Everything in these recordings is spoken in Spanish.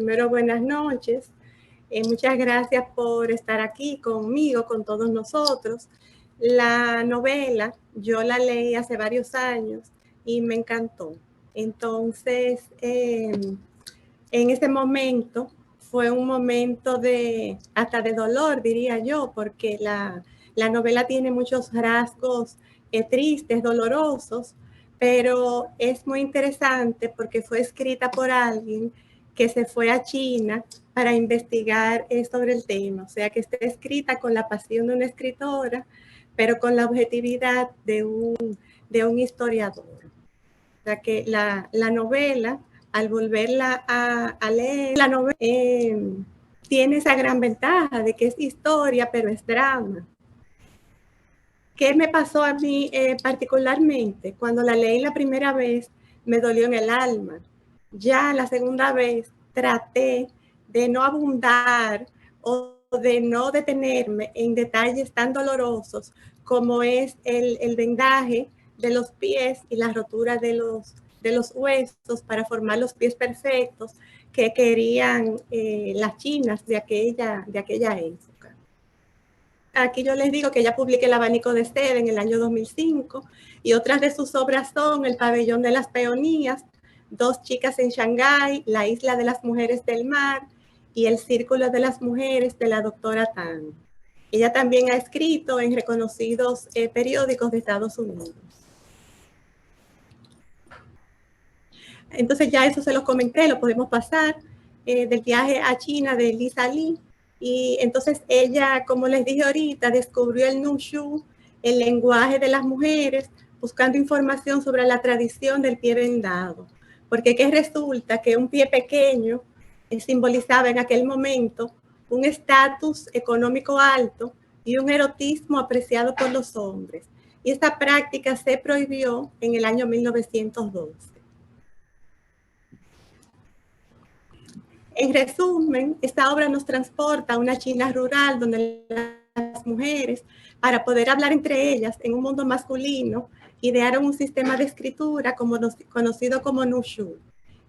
Primero, buenas noches. Muchas gracias por estar aquí conmigo, con todos nosotros. La novela yo la leí hace varios años y me encantó. Entonces, en ese momento fue un momento hasta de dolor, diría yo, porque la novela tiene muchos rasgos tristes, dolorosos, pero es muy interesante porque fue escrita por alguien que se fue a China para investigar sobre el tema. O sea, que está escrita con la pasión de una escritora, pero con la objetividad de un historiador. O sea, que la novela, al volverla a leer, la novela tiene esa gran ventaja de que es historia, pero es drama. ¿Qué me pasó a mí particularmente? Cuando la leí la primera vez, me dolió en el alma. Ya la segunda vez traté de no abundar o de no detenerme en detalles tan dolorosos como es el vendaje de los pies y la rotura de los huesos para formar los pies perfectos que querían las chinas de aquella época. Aquí yo les digo que ella publica El abanico de seda en el año 2005 y otras de sus obras son El pabellón de las peonías, Dos chicas en Shanghái, La isla de las mujeres del mar y El círculo de las mujeres de la doctora Tan. Ella también ha escrito en reconocidos periódicos de Estados Unidos. Entonces ya eso se los comenté, lo podemos pasar, del viaje a China de Lisa Lee. Y entonces ella, como les dije ahorita, descubrió el Nushu, el lenguaje de las mujeres, buscando información sobre la tradición del pie vendado. Porque que resulta que un pie pequeño simbolizaba en aquel momento un estatus económico alto y un erotismo apreciado por los hombres. Y esta práctica se prohibió en el año 1912. En resumen, esta obra nos transporta a una China rural donde las mujeres, para poder hablar entre ellas en un mundo masculino, idearon un sistema de escritura conocido como Nushu.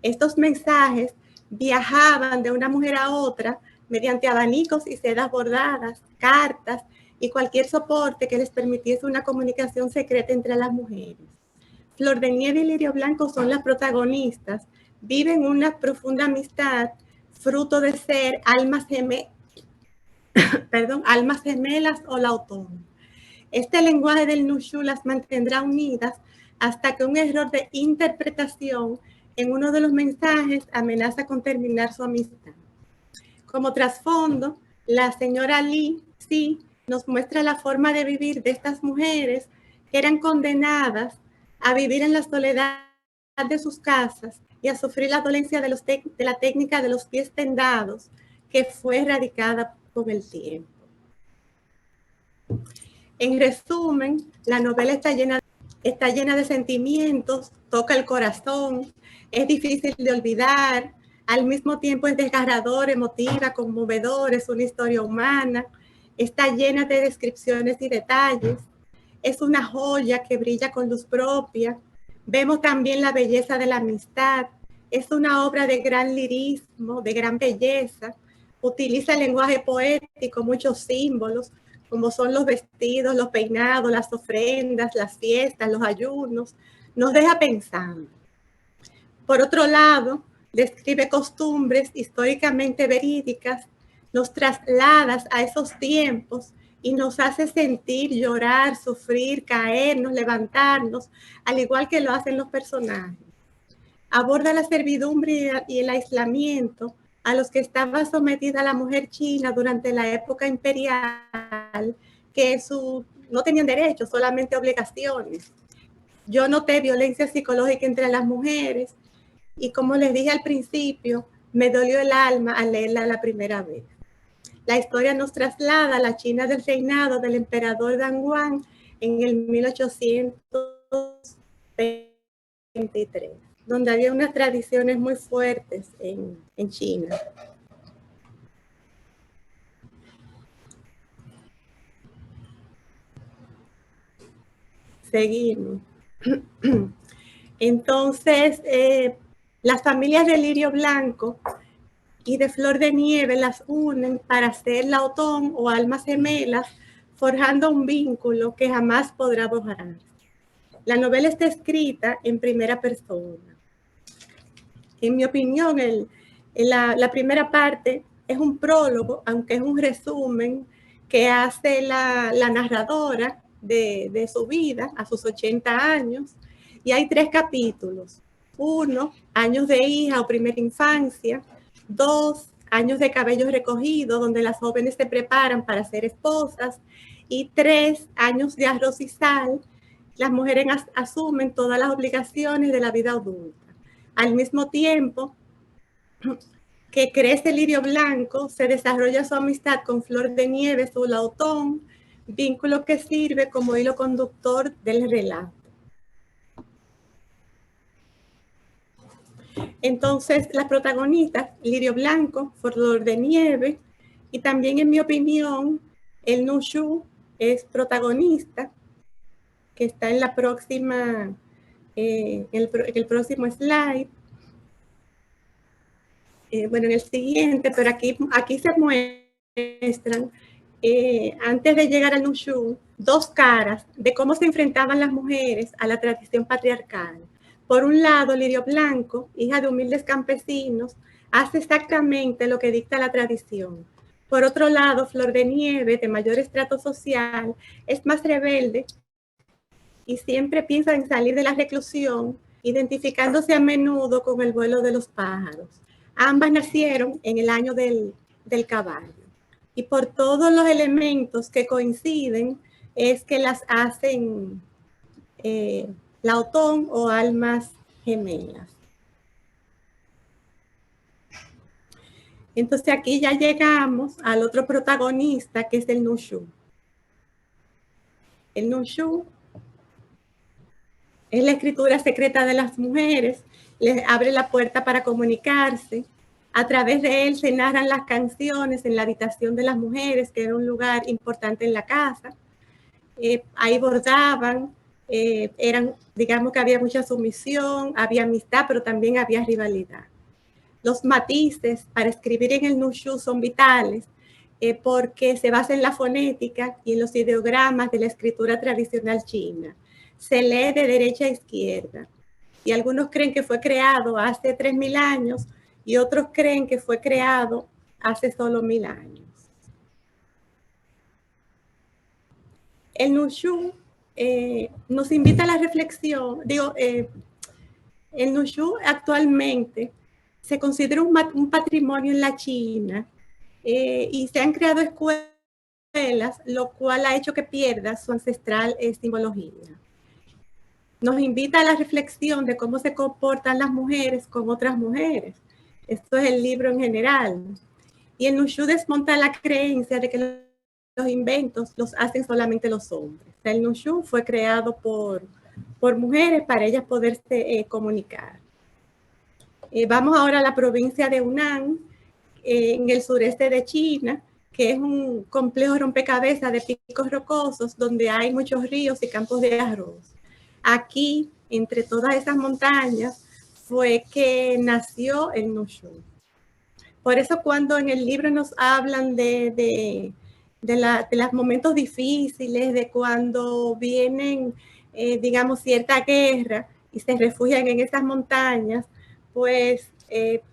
Estos mensajes viajaban de una mujer a otra mediante abanicos y sedas bordadas, cartas y cualquier soporte que les permitiese una comunicación secreta entre las mujeres. Flor de Nieve y Lirio Blanco son las protagonistas, viven una profunda amistad, fruto de ser almas gemelas o laotón. Este lenguaje del Nushu las mantendrá unidas hasta que un error de interpretación en uno de los mensajes amenaza con terminar su amistad. Como trasfondo, la señora Lee sí nos muestra la forma de vivir de estas mujeres que eran condenadas a vivir en la soledad de sus casas y a sufrir la dolencia de la técnica de los pies tendados, que fue erradicada con el tiempo. En resumen, la novela está llena de sentimientos, toca el corazón, es difícil de olvidar, al mismo tiempo es desgarrador, emotiva, conmovedor, es una historia humana, está llena de descripciones y detalles, es una joya que brilla con luz propia. Vemos también la belleza de la amistad. Es una obra de gran lirismo, de gran belleza. Utiliza el lenguaje poético, muchos símbolos, como son los vestidos, los peinados, las ofrendas, las fiestas, los ayunos. Nos deja pensando. Por otro lado, describe costumbres históricamente verídicas, nos traslada a esos tiempos y nos hace sentir, llorar, sufrir, caernos, levantarnos, al igual que lo hacen los personajes. Aborda la servidumbre y el aislamiento a los que estaba sometida la mujer china durante la época imperial, que no tenían derechos, solamente obligaciones. Yo noté violencia psicológica entre las mujeres y, como les dije al principio, me dolió el alma al leerla la primera vez. La historia nos traslada a la China del reinado del emperador Dan Guang en el 1823, donde había unas tradiciones muy fuertes en China. Seguimos. Entonces, las familias de Lirio Blanco y de Flor de Nieve las unen para hacer Laotón o almas gemelas, forjando un vínculo que jamás podrá borrar. La novela está escrita en primera persona. En mi opinión, la primera parte es un prólogo, aunque es un resumen que hace la narradora de su vida a sus 80 años, y hay 3 capítulos. 1, años de hija o primera infancia. 2, años de cabello recogido, donde las jóvenes se preparan para ser esposas. Y 3, años de arroz y sal. Las mujeres asumen todas las obligaciones de la vida adulta. Al mismo tiempo que crece Lirio Blanco, se desarrolla su amistad con Flor de Nieve, su Laotón, vínculo que sirve como hilo conductor del relato. Entonces, las protagonistas, Lirio Blanco, Flor de Nieve, y también, en mi opinión, el Nushu es protagonista, que está en la próxima, el próximo slide. Bueno, en el siguiente, pero aquí se muestran, antes de llegar al Nushu, 2 caras de cómo se enfrentaban las mujeres a la tradición patriarcal. Por un lado, Lirio Blanco, hija de humildes campesinos, hace exactamente lo que dicta la tradición. Por otro lado, Flor de Nieve, de mayor estrato social, es más rebelde y siempre piensa en salir de la reclusión, identificándose a menudo con el vuelo de los pájaros. Ambas nacieron en el año del caballo. Y por todos los elementos que coinciden, es que las hacen Laotón o almas gemelas. Entonces aquí ya llegamos al otro protagonista, que es el Nushu. El Nushu es la escritura secreta de las mujeres, les abre la puerta para comunicarse. A través de él se narran las canciones en la habitación de las mujeres, que era un lugar importante en la casa. Ahí bordaban, digamos que había mucha sumisión, había amistad, pero también había rivalidad. Los matices para escribir en el Nushu son vitales, porque se basa en la fonética y en los ideogramas de la escritura tradicional china. Se lee de derecha a izquierda, y algunos creen que fue creado hace 3000 años y otros creen que fue creado hace solo 1000 años. El Nushu nos invita a la reflexión. El Nushu actualmente se considera un patrimonio en la China, y se han creado escuelas, lo cual ha hecho que pierda su ancestral simbología. Nos invita a la reflexión de cómo se comportan las mujeres con otras mujeres. Esto es el libro en general. Y el Nushu desmonta la creencia de que los inventos los hacen solamente los hombres. El Nushu fue creado por mujeres para ellas poderse comunicar. Vamos ahora a la provincia de Hunan, en el sureste de China, que es un complejo rompecabezas de picos rocosos donde hay muchos ríos y campos de arroz. Aquí, entre todas esas montañas, fue que nació el Nushu. Por eso, cuando en el libro nos hablan de los momentos difíciles, de cuando vienen, digamos, cierta guerra y se refugian en esas montañas, pues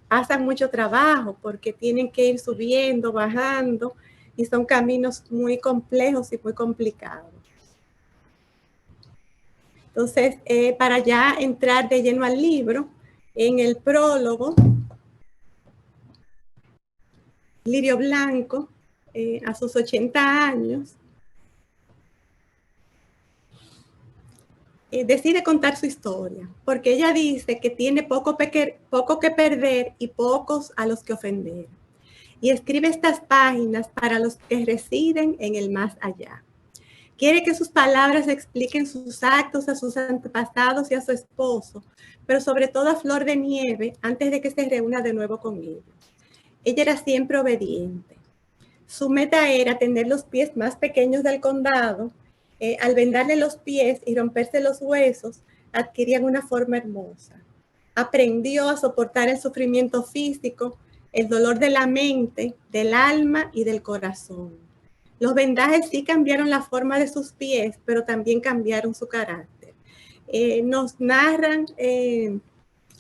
pasan mucho trabajo porque tienen que ir subiendo, bajando, y son caminos muy complejos y muy complicados. Entonces, para ya entrar de lleno al libro, en el prólogo, Lirio Blanco, a sus 80 años, decide contar su historia, porque ella dice que tiene poco que perder y pocos a los que ofender. Y escribe estas páginas para los que residen en el más allá. Quiere que sus palabras expliquen sus actos a sus antepasados y a su esposo, pero sobre todo a Flor de Nieve, antes de que se reúna de nuevo con ellos. Ella era siempre obediente. Su meta era tener los pies más pequeños del condado. Al vendarle los pies y romperse los huesos, adquirían una forma hermosa. Aprendió a soportar el sufrimiento físico el dolor de la mente, del alma y del corazón. Los vendajes sí cambiaron la forma de sus pies, pero también cambiaron su carácter. Nos narran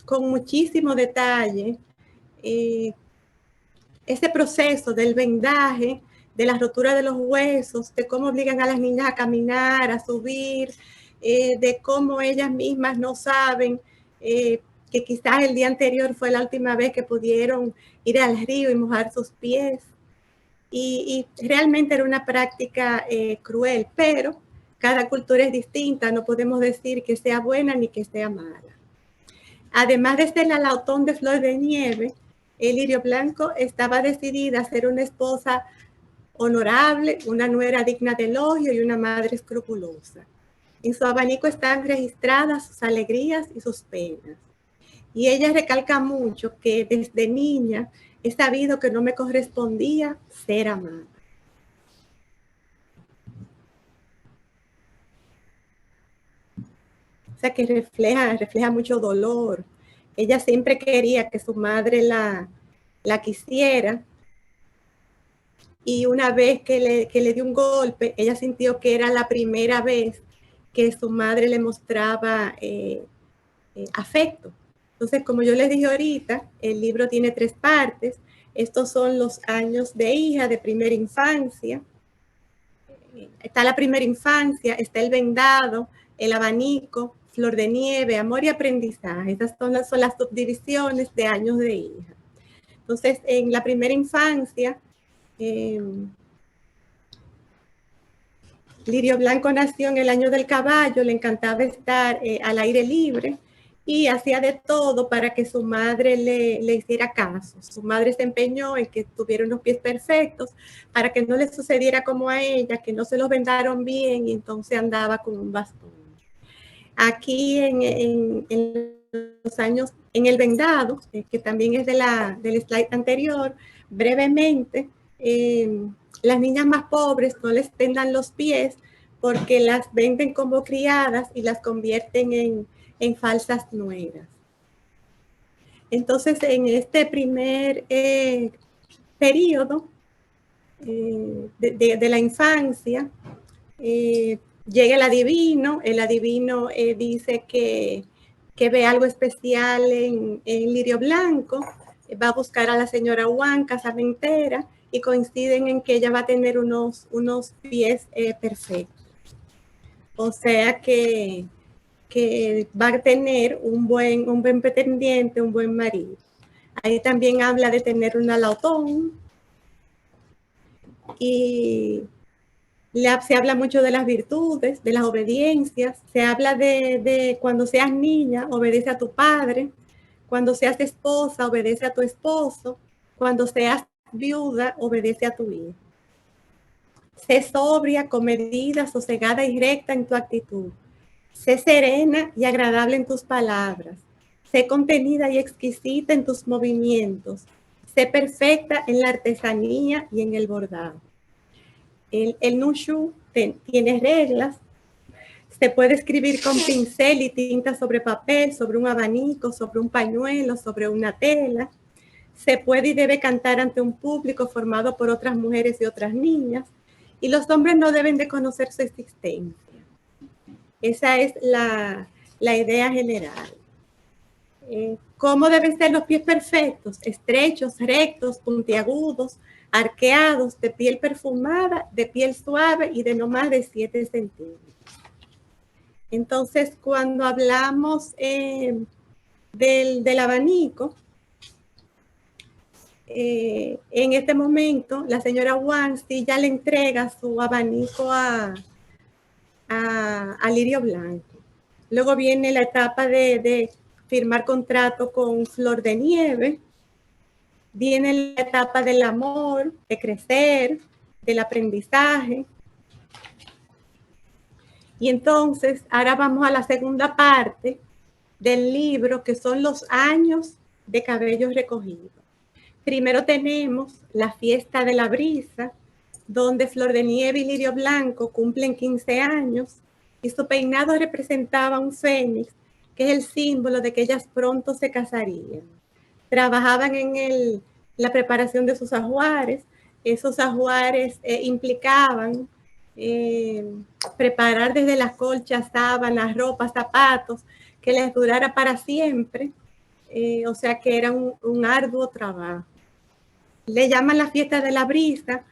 con muchísimo detalle ese proceso del vendaje, de la rotura de los huesos, de cómo obligan a las niñas a caminar, a subir, de cómo ellas mismas no saben que quizás el día anterior fue la última vez que pudieron ir al río y mojar sus pies. Y realmente era una práctica cruel, pero cada cultura es distinta, no podemos decir que sea buena ni que sea mala. Además de ser la Lautón de Flor de Nieve, Lirio Blanco estaba decidida a ser una esposa honorable, una nuera digna de elogio y una madre escrupulosa. En su abanico están registradas sus alegrías y sus penas. Y ella recalca mucho que desde niña he sabido que no me correspondía ser amada. O sea, que refleja mucho dolor. Ella siempre quería que su madre la quisiera, y una vez que le dio un golpe, ella sintió que era la primera vez que su madre le mostraba afecto. Entonces, como yo les dije ahorita, el libro tiene 3 partes. Estos son los años de hija, de primera infancia. Está la primera infancia, está el vendado, el abanico, flor de nieve, amor y aprendizaje. Estas son las subdivisiones de años de hija. Entonces, en la primera infancia, Lirio Blanco nació en el año del caballo, le encantaba estar al aire libre y hacía de todo para que su madre le hiciera caso. Su madre se empeñó en que tuviera unos pies perfectos para que no le sucediera como a ella, que no se los vendaron bien y entonces andaba con un bastón. Aquí en los años, en el vendado, que también es del slide anterior, brevemente, las niñas más pobres no les vendan los pies porque las venden como criadas y las convierten en falsas nueras. Entonces, en este primer periodo de la infancia, llega el adivino dice que ve algo especial en Lirio Blanco, va a buscar a la señora Juan, casamentera, y coinciden en que ella va a tener unos pies perfectos. O sea que va a tener un buen pretendiente, un buen marido. Ahí también habla de tener una lautón y se habla mucho de las virtudes, de las obediencias, se habla de cuando seas niña, obedece a tu padre, cuando seas esposa, obedece a tu esposo, cuando seas viuda, obedece a tu hijo. Sé sobria, comedida, sosegada y recta en tu actitud. Sé serena y agradable en tus palabras. Sé contenida y exquisita en tus movimientos. Sé perfecta en la artesanía y en el bordado. El Nushu tiene reglas. Se puede escribir con pincel y tinta sobre papel, sobre un abanico, sobre un pañuelo, sobre una tela. Se puede y debe cantar ante un público formado por otras mujeres y otras niñas. Y los hombres no deben de conocer su existencia. Esa es la idea general. ¿Cómo deben ser los pies perfectos? Estrechos, rectos, puntiagudos, arqueados, de piel perfumada, de piel suave y de no más de 7 centímetros. Entonces, cuando hablamos del abanico, en este momento la señora Wansi ya le entrega su abanico a Lirio Blanco. Luego viene la etapa de firmar contrato con Flor de Nieve. Viene la etapa del amor, de crecer, del aprendizaje. Y entonces, ahora vamos a la segunda parte del libro, que son los años de cabellos recogidos. Primero tenemos la fiesta de la brisa, donde Flor de Nieve y Lirio Blanco cumplen 15 años y su peinado representaba un fénix, que es el símbolo de que ellas pronto se casarían. Trabajaban en la preparación de sus ajuares. Esos ajuares implicaban preparar desde las colchas, sábanas, ropas, zapatos, que les durara para siempre. O sea que era un arduo trabajo. Le llaman la fiesta de la brisa,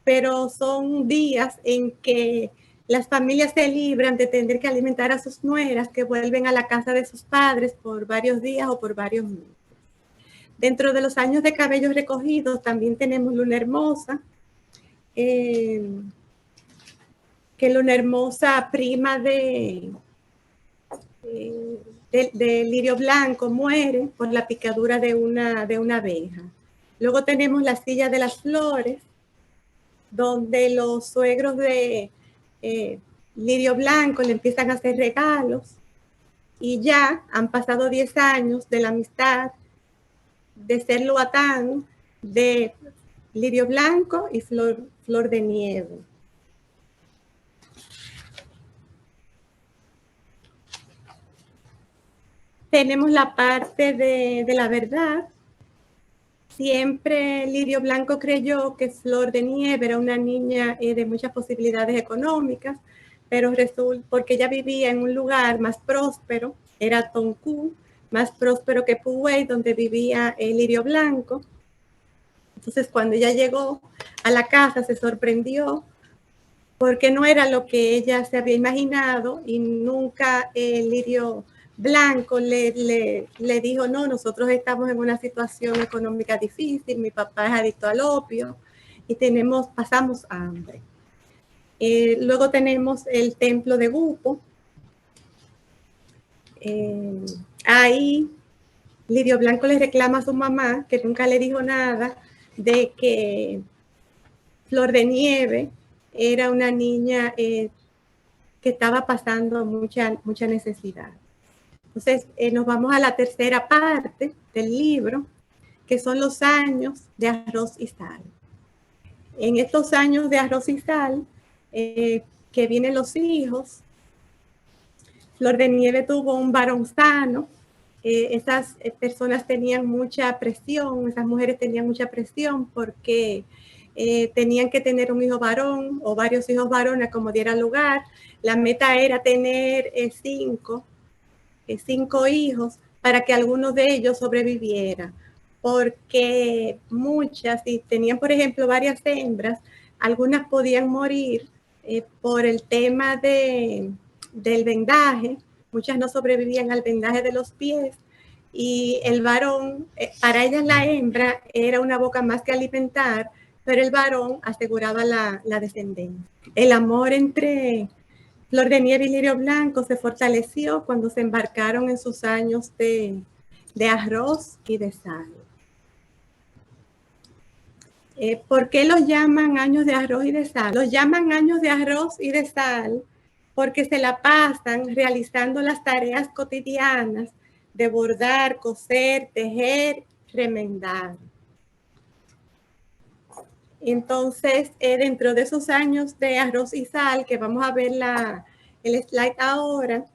pero son días en que las familias se libran de tener que alimentar a sus nueras que vuelven a la casa de sus padres por varios días o por varios meses. Dentro de los años de cabellos recogidos también tenemos Luna Hermosa, que Luna Hermosa, prima de Lirio Blanco, muere por la picadura de una abeja. Luego tenemos la Silla de las Flores, donde los suegros de Lirio Blanco le empiezan a hacer regalos y ya han pasado 10 años de la amistad de ser Loatán, de Lirio Blanco y Flor de Nieve. Tenemos la parte de la verdad. Siempre Lirio Blanco creyó que Flor de Nieve era una niña de muchas posibilidades económicas, pero resulta, porque ella vivía en un lugar más próspero, era Toncú, más próspero que Puey, donde vivía Lirio Blanco. Entonces, cuando ella llegó a la casa, se sorprendió porque no era lo que ella se había imaginado y nunca Lirio Blanco le dijo, no, nosotros estamos en una situación económica difícil, mi papá es adicto al opio y pasamos hambre. Luego tenemos el templo de Gupo. Ahí Lirio Blanco le reclama a su mamá, que nunca le dijo nada, de que Flor de Nieve era una niña que estaba pasando mucha necesidad. Entonces, nos vamos a la tercera parte del libro, que son los años de arroz y sal. En estos años de arroz y sal, que vienen los hijos, Flor de Nieve tuvo un varón sano. Esas personas tenían mucha presión, esas mujeres tenían mucha presión porque tenían que tener un hijo varón o varios hijos varones como diera lugar. La meta era tener 5 hijos para que alguno de ellos sobreviviera, porque muchas, si tenían por ejemplo varias hembras, algunas podían morir por el tema del vendaje, muchas no sobrevivían al vendaje de los pies, y el varón, para ellas la hembra era una boca más que alimentar, pero el varón aseguraba la descendencia. El amor entre Flor de Nieve y Lirio Blanco se fortaleció cuando se embarcaron en sus años de arroz y de sal. ¿Por qué los llaman años de arroz y de sal? Los llaman años de arroz y de sal porque se la pasan realizando las tareas cotidianas de bordar, coser, tejer, remendar. Entonces, dentro de esos años de arroz y sal, que vamos a ver el slide ahora,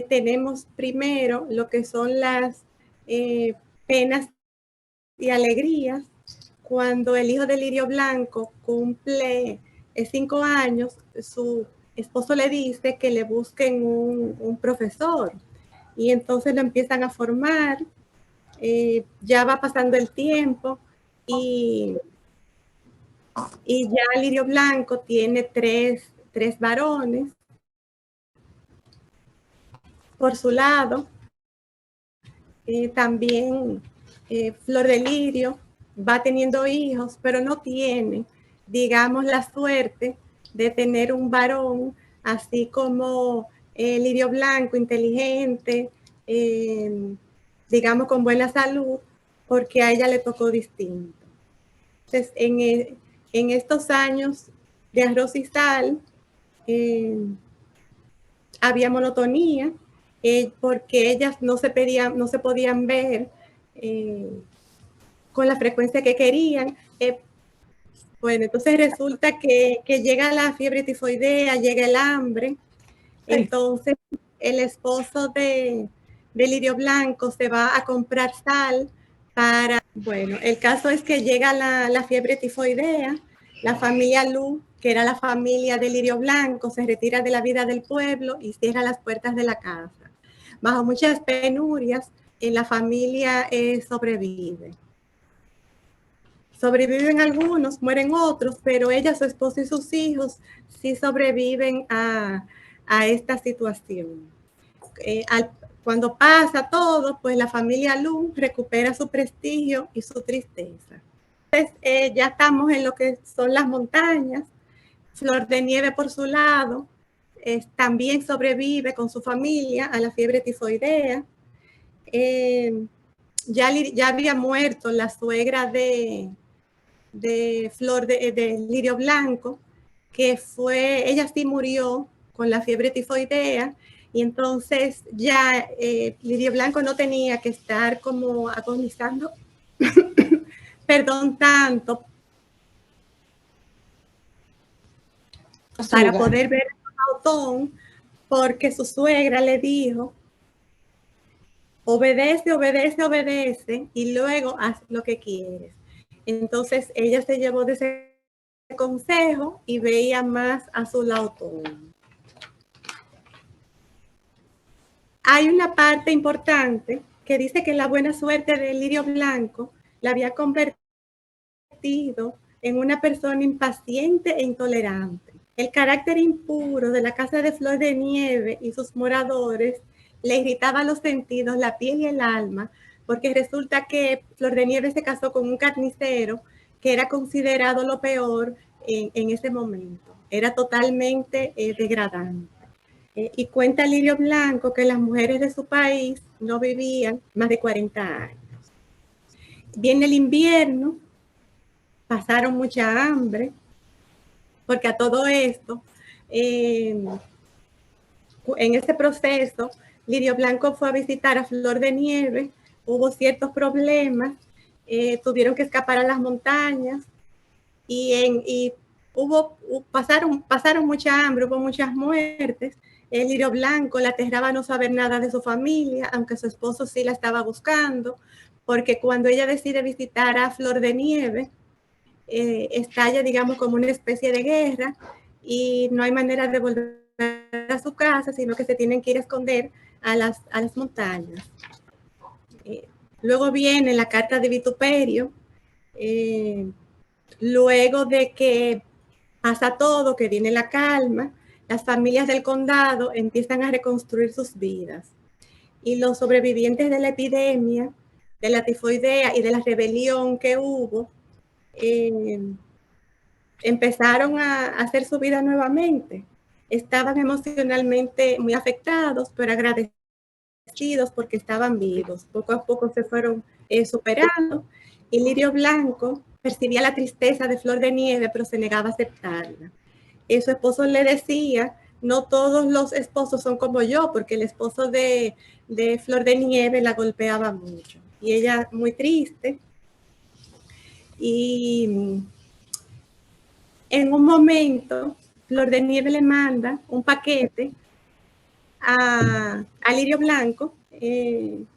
tenemos primero lo que son las penas y alegrías. Cuando el hijo de Lirio Blanco cumple 5 años, su esposo le dice que le busquen un profesor y entonces lo empiezan a formar. Ya va pasando el tiempo y ya Lirio Blanco tiene tres varones. Por su lado, también Flor de Lirio va teniendo hijos, pero no tiene, digamos, la suerte de tener un varón así como Lirio Blanco, inteligente, digamos, con buena salud, porque a ella le tocó distinto. Entonces, en estos años de arroz y sal, había monotonía, porque ellas no se podían ver con la frecuencia que querían. Bueno, entonces resulta que llega la fiebre tifoidea, llega el hambre. Entonces el esposo de Lirio Blanco se va a comprar sal Bueno, el caso es que llega la fiebre tifoidea, la familia Lu, que era la familia de Lirio Blanco, se retira de la vida del pueblo y cierra las puertas de la casa. Bajo muchas penurias, la familia sobrevive. Sobreviven algunos, mueren otros, pero ella, su esposo y sus hijos sí sobreviven a esta situación. Cuando pasa todo, pues la familia Lu recupera su prestigio y su tristeza. Entonces, ya estamos en lo que son las montañas. Flor de Nieve, por su lado, también sobrevive con su familia a la fiebre tifoidea. Ya había muerto la suegra de Lirio Blanco, que ella sí murió con la fiebre tifoidea, y entonces ya Lirio Blanco no tenía que estar como agonizando, perdón, tanto para poder ver a Otón, porque su suegra le dijo: obedece, obedece, obedece, y luego haz lo que quieres. Entonces ella se llevó de ese consejo y veía más a su Laotón. Hay una parte importante que dice que la buena suerte de Lirio Blanco la había convertido en una persona impaciente e intolerante. El carácter impuro de la casa de Flor de Nieve y sus moradores le irritaba los sentidos, la piel y el alma, porque resulta que Flor de Nieve se casó con un carnicero que era considerado lo peor en ese momento. Era totalmente degradante. Y cuenta Lirio Blanco que las mujeres de su país no vivían más de 40 años. Viene el invierno, pasaron mucha hambre, porque a todo esto, en ese proceso, Lirio Blanco fue a visitar a Flor de Nieve, hubo ciertos problemas, tuvieron que escapar a las montañas y pasaron mucha hambre, hubo muchas muertes. El Lirio Blanco la aterraba no saber nada de su familia, aunque su esposo sí la estaba buscando, porque cuando ella decide visitar a Flor de Nieve, estalla, digamos, como una especie de guerra y no hay manera de volver a su casa, sino que se tienen que ir a esconder a las montañas. Luego viene la carta de vituperio, luego de que pasa todo, que viene la calma, las familias del condado empiezan a reconstruir sus vidas. Y los sobrevivientes de la epidemia, de la tifoidea y de la rebelión que hubo, empezaron a hacer su vida nuevamente. Estaban emocionalmente muy afectados, pero agradecidos porque estaban vivos. Poco a poco se fueron superando, y Lirio Blanco percibía la tristeza de Flor de Nieve, pero se negaba a aceptarla. Y su esposo le decía: no todos los esposos son como yo, porque el esposo de Flor de Nieve la golpeaba mucho. Y ella muy triste. Y en un momento, Flor de Nieve le manda un paquete a Lirio Blanco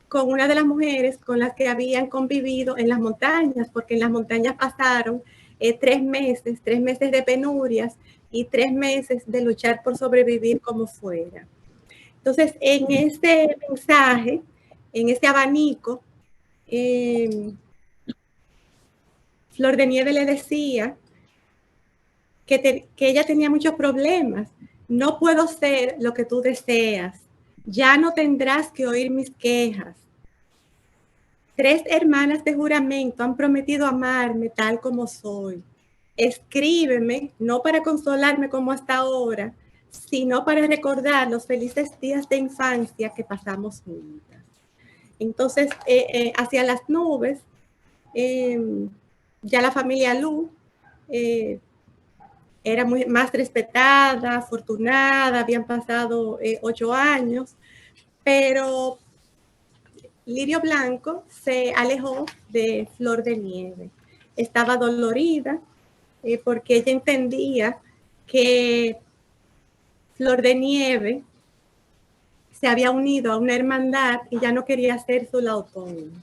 con una de las mujeres con las que habían convivido en las montañas, porque en las montañas pasaron 3 meses de penurias y 3 meses de luchar por sobrevivir como fuera. Entonces, en ese mensaje, en ese abanico, Flor de Nieve le decía que ella tenía muchos problemas. No puedo ser lo que tú deseas. Ya no tendrás que oír mis quejas. 3 hermanas de juramento han prometido amarme tal como soy. Escríbeme, no para consolarme como hasta ahora, sino para recordar los felices días de infancia que pasamos juntas. Entonces, hacia las nubes, ya la familia Lu era más respetada, afortunada, habían pasado 8 años, pero Lirio Blanco se alejó de Flor de Nieve. Estaba dolorida porque ella entendía que Flor de Nieve se había unido a una hermandad y ya no quería ser su Laotón,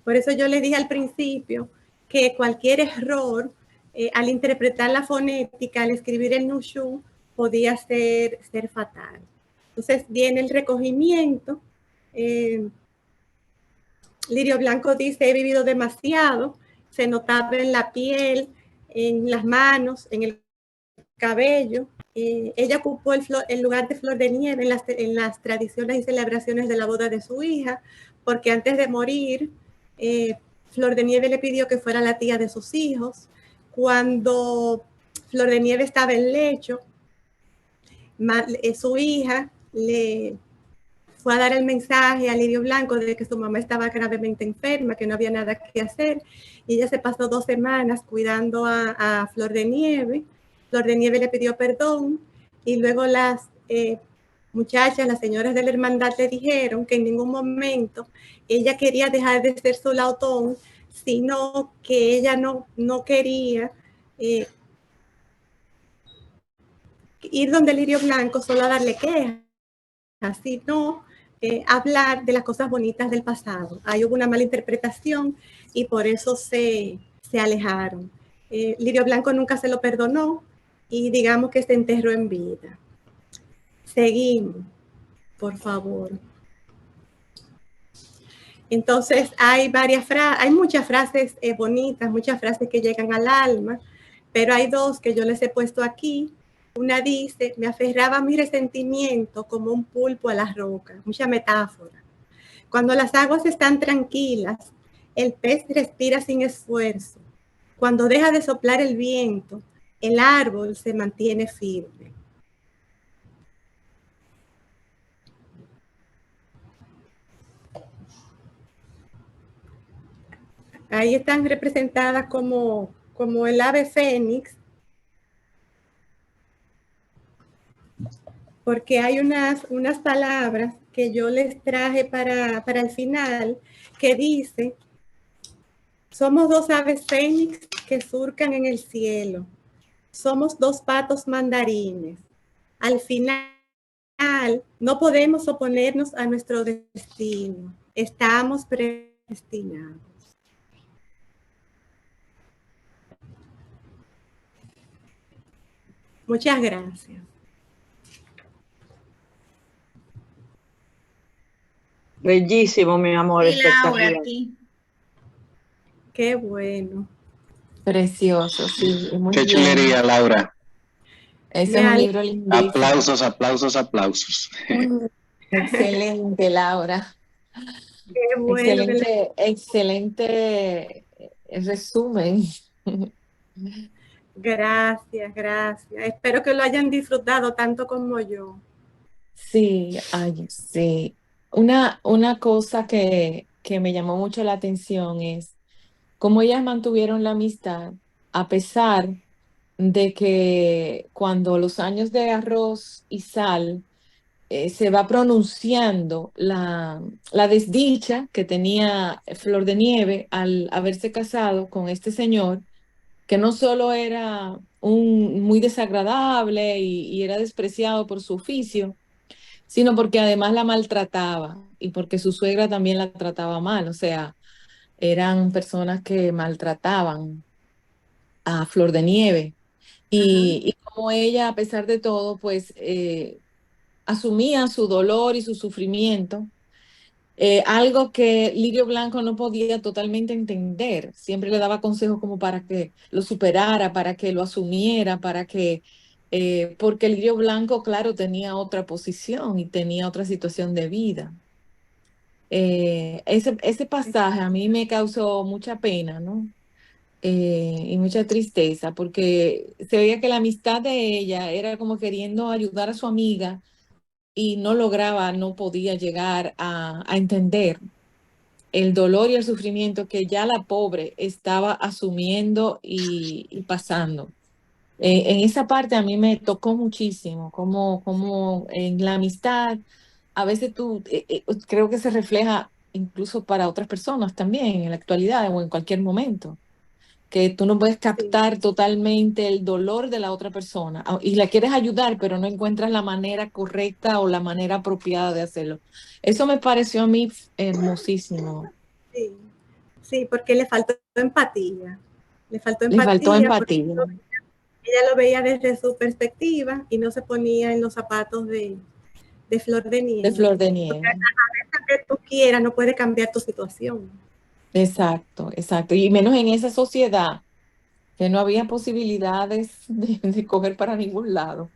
Por eso yo le dije al principio que cualquier error al interpretar la fonética, al escribir el Nushu, podía ser fatal. Entonces viene el recogimiento. Lirio Blanco dice, he vivido demasiado, se notaba en la piel, en las manos, en el cabello. Ella ocupó el lugar de Flor de Nieve en las tradiciones y celebraciones de la boda de su hija, porque antes de morir, Flor de Nieve le pidió que fuera la tía de sus hijos. Cuando Flor de Nieve estaba en lecho, su hija le fue a dar el mensaje a Lirio Blanco de que su mamá estaba gravemente enferma, que no había nada que hacer, y ella se pasó 2 semanas cuidando a Flor de Nieve. Flor de Nieve le pidió perdón, y luego las muchachas, las señoras de la hermandad le dijeron que en ningún momento ella quería dejar de ser su lautón, sino que ella no quería ir donde Lirio Blanco solo a darle quejas, sino hablar de las cosas bonitas del pasado. Ahí hubo una mala interpretación y por eso se alejaron. Lirio Blanco nunca se lo perdonó y digamos que se enterró en vida. Seguimos, por favor. Entonces hay muchas frases bonitas, muchas frases que llegan al alma, pero hay 2 que yo les he puesto aquí. Una dice, me aferraba a mi resentimiento como un pulpo a las rocas, mucha metáfora. Cuando las aguas están tranquilas, el pez respira sin esfuerzo. Cuando deja de soplar el viento, el árbol se mantiene firme. Ahí están representadas como el ave fénix, porque hay unas palabras que yo les traje para el final, que dice, somos 2 aves fénix que surcan en el cielo, somos 2 patos mandarines. Al final, no podemos oponernos a nuestro destino, estamos predestinados. Muchas gracias. Bellísimo, mi amor, Sí, espectacular. Laura, aquí. Qué bueno. Precioso, sí, muy Qué bien. chulería, Laura. Ese es un libro lindísimo. Aplausos, aplausos, aplausos. Excelente, Laura. Qué bueno. Excelente resumen. Gracias, gracias. Espero que lo hayan disfrutado tanto como yo. Sí, ay, sí. Una cosa que me llamó mucho la atención es cómo ellas mantuvieron la amistad a pesar de que cuando los años de arroz y sal se va pronunciando la desdicha que tenía Flor de Nieve al haberse casado con este señor, que no solo era muy desagradable y era despreciado por su oficio, sino porque además la maltrataba y porque su suegra también la trataba mal, o sea, eran personas que maltrataban a Flor de Nieve. Y como ella, a pesar de todo, pues asumía su dolor y su sufrimiento, algo que Lirio Blanco no podía totalmente entender. Siempre le daba consejos como para que lo superara, para que lo asumiera, porque Lirio Blanco, claro, tenía otra posición y tenía otra situación de vida. Ese pasaje a mí me causó mucha pena, ¿no? Y mucha tristeza, porque se veía que la amistad de ella era como queriendo ayudar a su amiga y no lograba, no podía llegar a entender el dolor y el sufrimiento que ya la pobre estaba asumiendo y pasando. En esa parte a mí me tocó muchísimo, como en la amistad, a veces creo que se refleja incluso para otras personas también en la actualidad o en cualquier momento, que tú no puedes captar totalmente el dolor de la otra persona y la quieres ayudar, pero no encuentras la manera correcta o la manera apropiada de hacerlo. Eso me pareció a mí hermosísimo. Sí, Sí, porque le faltó empatía. Le faltó Le faltó empatía porque empatía. ella lo veía desde su perspectiva y no se ponía en los zapatos de Flor de De Nieve. Flor de Porque Nieve. a que tú quieras no puede cambiar tu situación. Exacto, exacto. Y menos en esa sociedad que no había posibilidades de coger para ningún lado.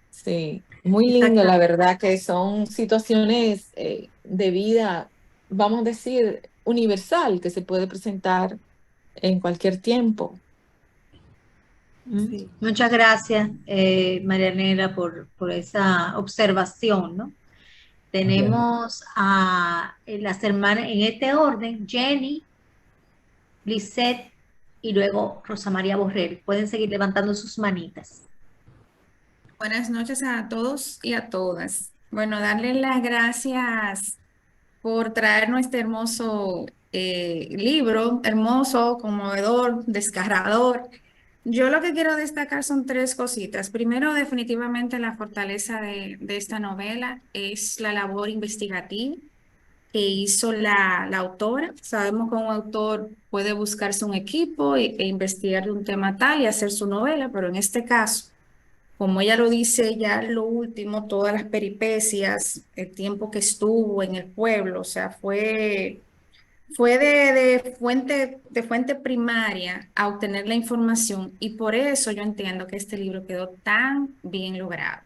Sí, muy lindo, la Exactamente. verdad que son situaciones de vida, vamos a decir, universal, que se puede presentar en cualquier tiempo. Sí. Muchas gracias, Marianela, por esa observación, ¿no? Tenemos a las hermanas en este orden, Jenny, Lisette y luego Rosa María Borrell. Pueden seguir levantando sus manitas. Buenas noches a todos y a todas. Bueno, darle las gracias por traernos este hermoso libro, hermoso, conmovedor, desgarrador. Yo lo que quiero destacar son tres cositas. Primero, definitivamente la fortaleza de esta novela es la labor investigativa que hizo la autora. Sabemos que un autor puede buscarse un equipo e investigar de un tema tal y hacer su novela, pero en este caso, como ella lo dice ya lo último, todas las peripecias, el tiempo que estuvo en el pueblo, o sea, fue de fuente primaria a obtener la información y por eso yo entiendo que este libro quedó tan bien logrado.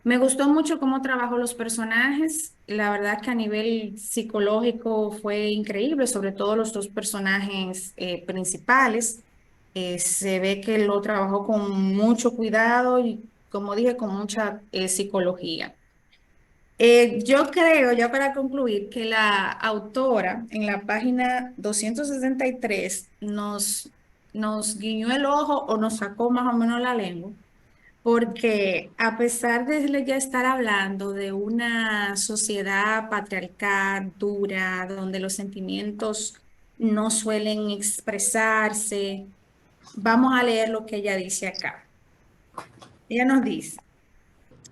Me gustó mucho cómo trabajó los personajes, la verdad que a nivel psicológico fue increíble, sobre todo los dos personajes principales. Se ve que lo trabajó con mucho cuidado y, como dije, con mucha psicología. Yo creo, ya para concluir, que la autora en la página 263 nos guiñó el ojo o nos sacó más o menos la lengua, porque a pesar de ya estar hablando de una sociedad patriarcal dura, donde los sentimientos no suelen expresarse, vamos a leer lo que ella dice acá. Ella nos dice: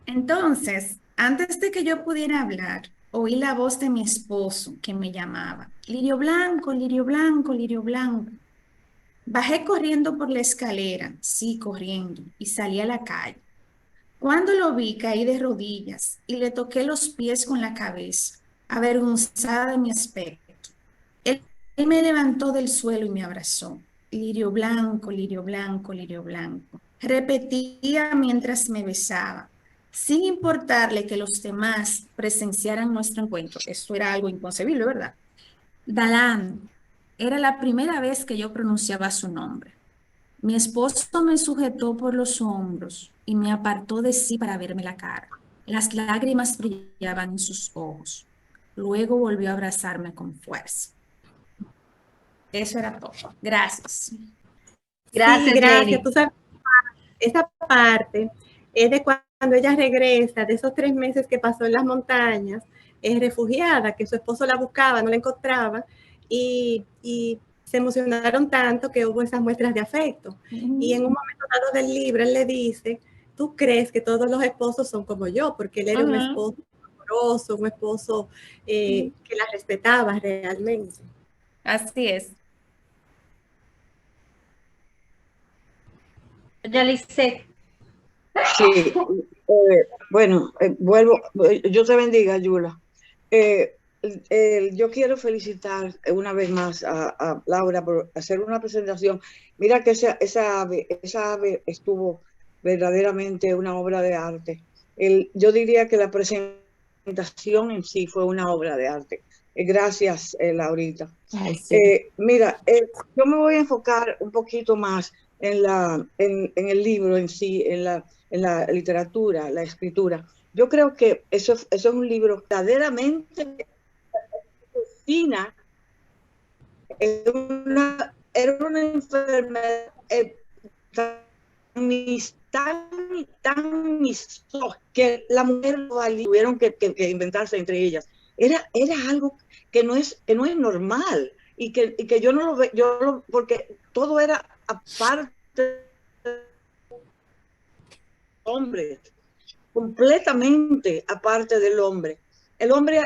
entonces, antes de que yo pudiera hablar, oí la voz de mi esposo que me llamaba: Lirio Blanco, Lirio Blanco, Lirio Blanco. Bajé corriendo por la escalera, sí, corriendo, y salí a la calle. Cuando lo vi, caí de rodillas y le toqué los pies con la cabeza, avergonzada de mi aspecto. Él me levantó del suelo y me abrazó. Lirio blanco, lirio blanco, lirio blanco. Repetía mientras me besaba, sin importarle que los demás presenciaran nuestro encuentro. Esto era algo inconcebible, ¿verdad? Dalán. Era la primera vez que yo pronunciaba su nombre. Mi esposo me sujetó por los hombros y me apartó de sí para verme la cara. Las lágrimas brillaban en sus ojos. Luego volvió a abrazarme con fuerza. Eso era todo. Gracias. Gracias, Sí, gracias. Jenny. Tú sabes, esa parte es de cuando ella regresa, de esos 3 meses que pasó en las montañas, es refugiada, que su esposo la buscaba, no la encontraba, y se emocionaron tanto que hubo esas muestras de afecto. Y en un momento dado del libro, él le dice: tú crees que todos los esposos son como yo, porque él era un esposo amoroso, un esposo que la respetaba realmente. Así es. Doña Lisette. Sí, bueno, vuelvo, yo te bendiga, Yula. Yo quiero felicitar una vez más a Laura por hacer una presentación. Mira que esa ave estuvo verdaderamente una obra de arte. Yo diría que la presentación en sí fue una obra de arte. Gracias, Laurita. Ay, sí. Mira, yo me voy a enfocar un poquito más en el libro en sí, en la literatura, la escritura. Yo creo que eso es un libro verdaderamente fina. Era una enfermedad tan misógina que la mujer tuvieron que inventarse entre ellas. Era algo que no es normal y que yo no lo veo, porque todo era aparte de hombres, completamente aparte del hombre. El hombre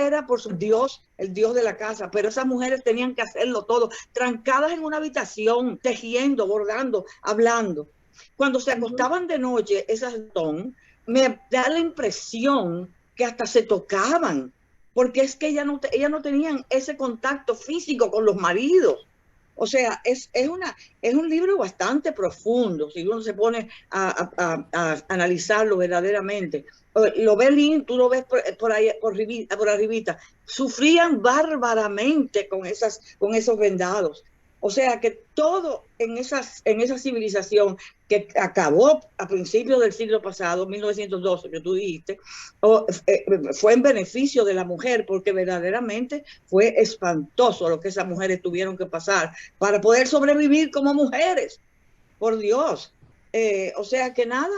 era por su Dios, el Dios de la casa, pero esas mujeres tenían que hacerlo todo, trancadas en una habitación, tejiendo, bordando, hablando. Cuando se acostaban de noche, esas me da la impresión que hasta se tocaban, porque es que ellas no tenían ese contacto físico con los maridos. O sea, es un libro bastante profundo, si uno se pone a analizarlo verdaderamente. Lo ves lindo, tú lo ves por arribita. Sufrían bárbaramente con esos vendados. O sea que todo en esa civilización que acabó a principios del siglo pasado, 1912, que tú dijiste, fue en beneficio de la mujer, porque verdaderamente fue espantoso lo que esas mujeres tuvieron que pasar para poder sobrevivir como mujeres, por Dios. O sea que nada,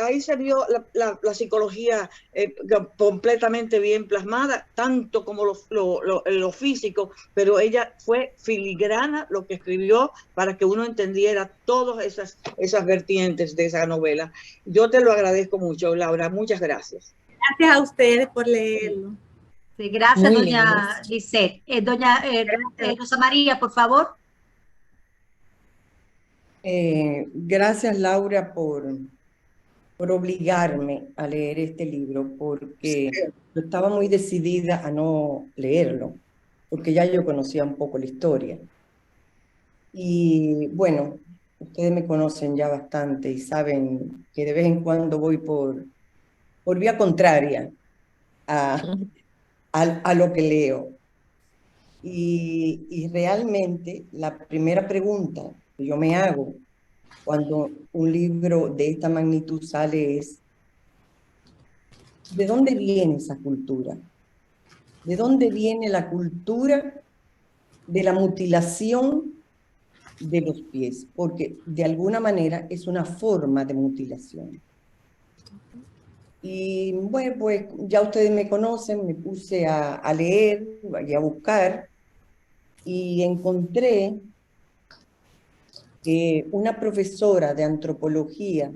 ahí se vio la psicología completamente bien plasmada, tanto como lo físico, pero ella fue filigrana lo que escribió para que uno entendiera todas esas vertientes de esa novela. Yo te lo agradezco mucho, Laura, muchas gracias. Gracias a ustedes por leerlo. Sí, gracias, Muy doña lindos. Lisette. Doña Rosa María, por favor. Gracias, Laura, por obligarme a leer este libro, porque yo estaba muy decidida a no leerlo, porque ya yo conocía un poco la historia. Y bueno, ustedes me conocen ya bastante y saben que de vez en cuando voy por vía contraria a lo que leo. Y realmente la primera pregunta que yo me hago cuando un libro de esta magnitud sale es, ¿de dónde viene esa cultura? ¿De dónde viene la cultura de la mutilación de los pies? Porque de alguna manera es una forma de mutilación. Y bueno, pues ya ustedes me conocen, me puse a leer y a buscar y encontré que una profesora de antropología,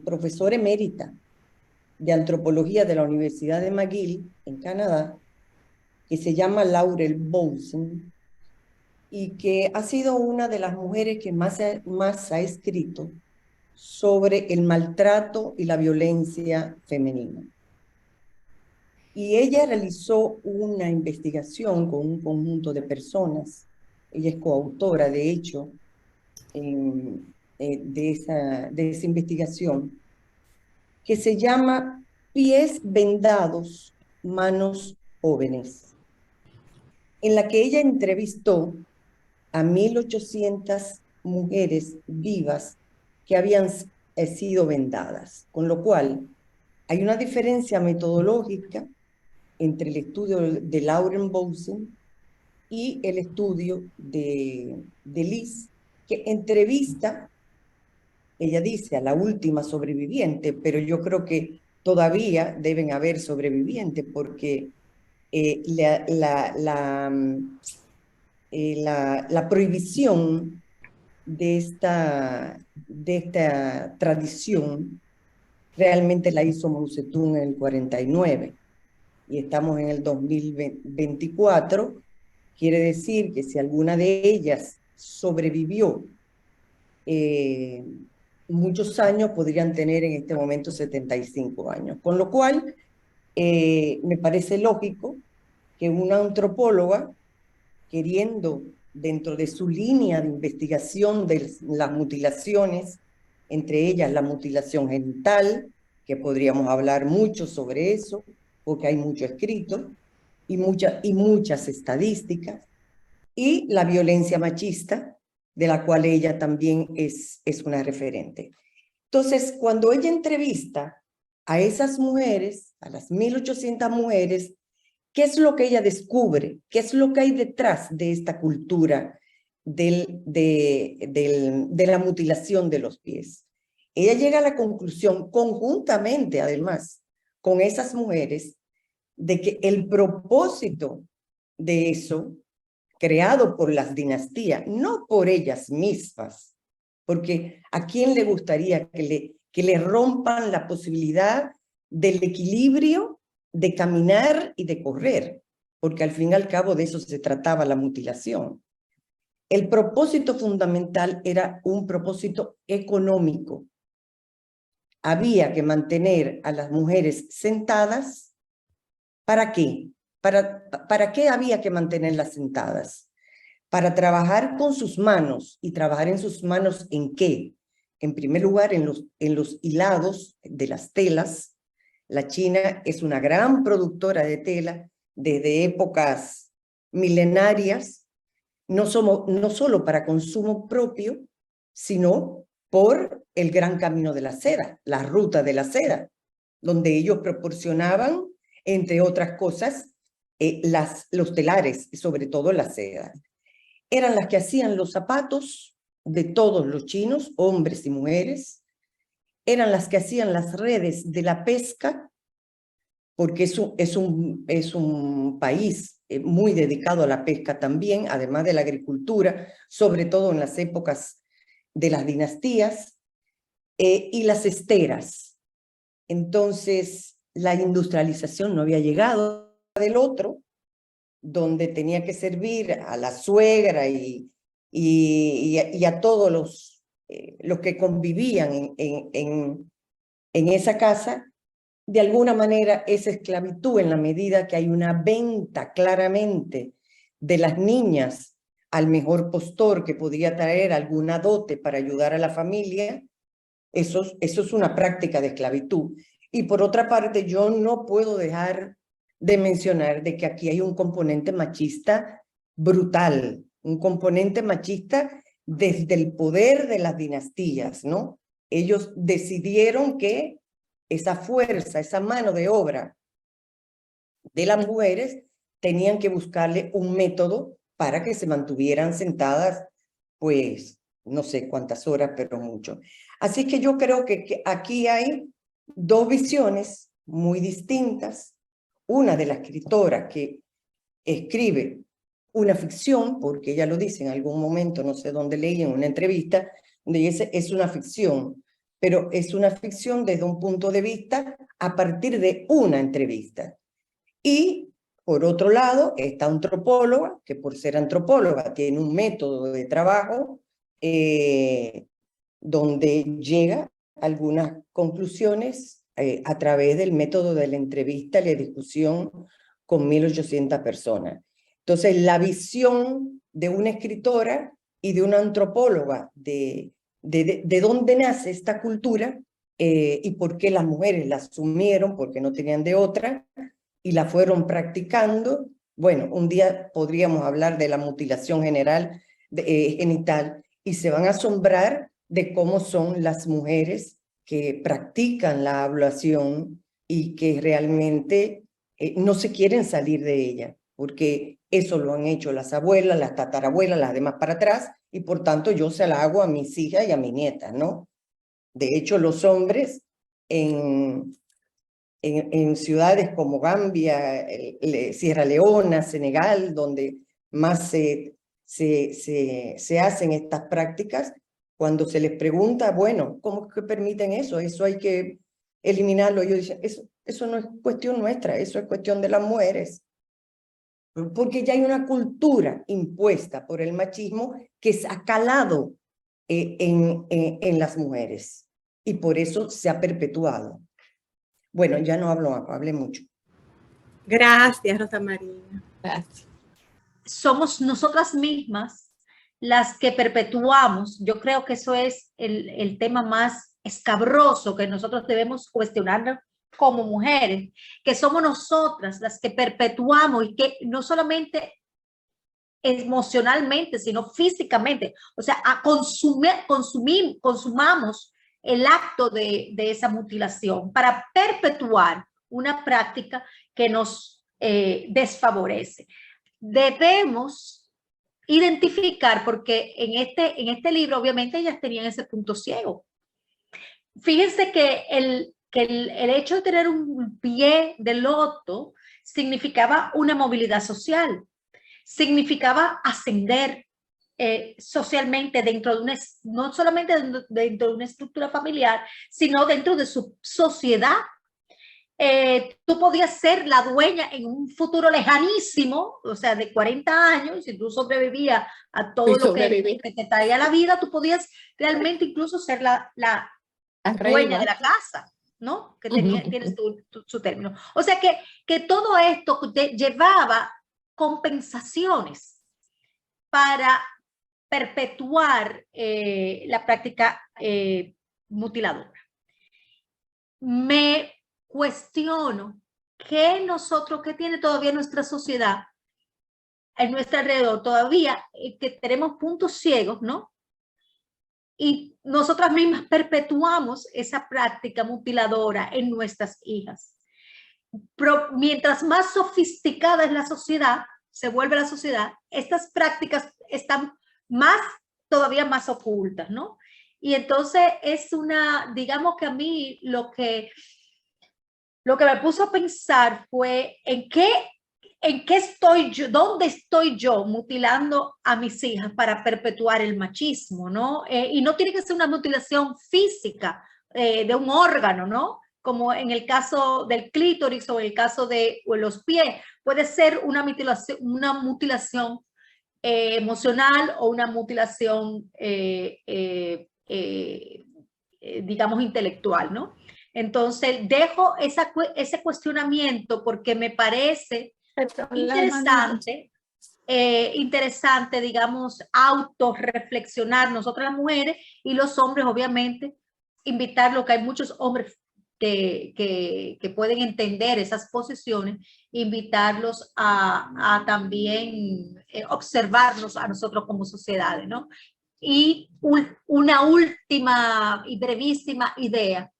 profesora emérita de antropología de la Universidad de McGill, en Canadá, que se llama Laurel Bowson, y que ha sido una de las mujeres que más ha escrito sobre el maltrato y la violencia femenina. Y ella realizó una investigación con un conjunto de personas. Ella es coautora, de hecho, de esa investigación, que se llama Pies vendados, manos jóvenes, en la que ella entrevistó a 1.800 mujeres vivas que habían sido vendadas, con lo cual hay una diferencia metodológica entre el estudio de Lauren Bowson y el estudio de Liz, que entrevista, ella dice, a la última sobreviviente, pero yo creo que todavía deben haber sobrevivientes, porque la prohibición de esta tradición realmente la hizo Mao Zedong en el 49 y estamos en el 2024. Quiere decir que si alguna de ellas sobrevivió muchos años, podrían tener en este momento 75 años. Con lo cual, me parece lógico que una antropóloga, queriendo dentro de su línea de investigación de las mutilaciones, entre ellas la mutilación genital, que podríamos hablar mucho sobre eso, porque hay mucho escrito, y muchas estadísticas, y la violencia machista, de la cual ella también es una referente. Entonces, cuando ella entrevista a esas mujeres, a las 1.800 mujeres, ¿qué es lo que ella descubre? ¿Qué es lo que hay detrás de esta cultura de la mutilación de los pies? Ella llega a la conclusión, conjuntamente además, con esas mujeres, de que el propósito de eso, creado por las dinastías, no por ellas mismas, porque ¿a quién le gustaría que le rompan la posibilidad del equilibrio de caminar y de correr, porque al fin y al cabo de eso se trataba la mutilación. El propósito fundamental era un propósito económico. Había que mantener a las mujeres sentadas. ¿Para qué? ¿Para qué había que mantenerlas sentadas? Para trabajar con sus manos. ¿Y trabajar en sus manos en qué? En primer lugar, en los hilados de las telas. La China es una gran productora de tela desde épocas milenarias, no solo para consumo propio, sino por el gran camino de la seda, la ruta de la seda, donde ellos proporcionaban, entre otras cosas, los telares, sobre todo la seda. Eran las que hacían los zapatos de todos los chinos, hombres y mujeres. Eran las que hacían las redes de la pesca, porque es un país muy dedicado a la pesca también, además de la agricultura, sobre todo en las épocas de las dinastías, y las esteras. Entonces, la industrialización no había llegado del otro, donde tenía que servir a la suegra y a todos los que convivían en esa casa. De alguna manera es esclavitud en la medida que hay una venta claramente de las niñas al mejor postor que podía traer alguna dote para ayudar a la familia. Eso es una práctica de esclavitud. Y por otra parte, yo no puedo dejar de mencionar de que aquí hay un componente machista brutal, un componente machista desde el poder de las dinastías, ¿no? Ellos decidieron que esa fuerza, esa mano de obra de las mujeres, tenían que buscarle un método para que se mantuvieran sentadas, pues, no sé cuántas horas, pero mucho. Así que yo creo que aquí hay dos visiones muy distintas. Una de la escritora que escribe una ficción, porque ella lo dice en algún momento, no sé dónde leí, en una entrevista, donde dice, es una ficción, pero es una ficción desde un punto de vista a partir de una entrevista. Y, por otro lado, esta antropóloga, que por ser antropóloga tiene un método de trabajo donde llega a algunas conclusiones a través del método de la entrevista y la discusión con 1.800 personas. Entonces, la visión de una escritora y de una antropóloga de dónde nace esta cultura y por qué las mujeres la asumieron, porque no tenían de otra, y la fueron practicando. Bueno, un día podríamos hablar de la mutilación genital y se van a asombrar de cómo son las mujeres que practican la ablación y que realmente no se quieren salir de ella, porque eso lo han hecho las abuelas, las tatarabuelas, las demás para atrás, y por tanto yo se la hago a mis hijas y a mis nietas, ¿no? De hecho, los hombres en ciudades como Gambia, Sierra Leona, Senegal, donde más se hacen estas prácticas, cuando se les pregunta, bueno, ¿cómo que permiten eso? Eso hay que eliminarlo. Ellos dicen, eso no es cuestión nuestra, eso es cuestión de las mujeres. Porque ya hay una cultura impuesta por el machismo que se ha calado en las mujeres. Y por eso se ha perpetuado. Bueno, ya no hablo, hablé mucho. Gracias, Rosa María. Gracias. Somos nosotras mismas las que perpetuamos. Yo creo que eso es el tema más escabroso que nosotros debemos cuestionar como mujeres, que somos nosotras las que perpetuamos y que no solamente emocionalmente, sino físicamente, o sea, consumamos el acto de esa mutilación para perpetuar una práctica que nos desfavorece. Debemos identificar, porque en este libro obviamente ellas tenían ese punto ciego. Fíjense que el hecho de tener un pie de loto significaba una movilidad social, significaba ascender socialmente dentro de no solamente dentro de una estructura familiar, sino dentro de su sociedad. tú podías ser la dueña en un futuro lejanísimo, o sea, de 40 años, si tú sobrevivías a todo lo que te traía la vida, tú podías realmente incluso ser la dueña de la casa, ¿no? Que tienes su término. O sea, que todo esto te llevaba compensaciones para perpetuar la práctica mutiladora. Me cuestiono qué tiene todavía nuestra sociedad en nuestro alrededor, todavía que tenemos puntos ciegos, ¿no? Y nosotras mismas perpetuamos esa práctica mutiladora en nuestras hijas. Pero mientras más sofisticada es la sociedad, se vuelve la sociedad, estas prácticas están todavía más ocultas, ¿no? Y entonces es digamos que a mí lo que me puso a pensar fue en qué estoy yo, dónde estoy yo mutilando a mis hijas para perpetuar el machismo, ¿no? Y no tiene que ser una mutilación física de un órgano, ¿no? Como en el caso del clítoris o en el caso de los pies, puede ser una mutilación emocional o una mutilación, digamos, intelectual, ¿no? Entonces, dejo ese cuestionamiento porque me parece interesante, digamos, autorreflexionar nosotras las mujeres y los hombres, obviamente, invitarlo, que hay muchos hombres que pueden entender esas posiciones, invitarlos a también observarnos a nosotros como sociedades, ¿no? Y una última y brevísima idea.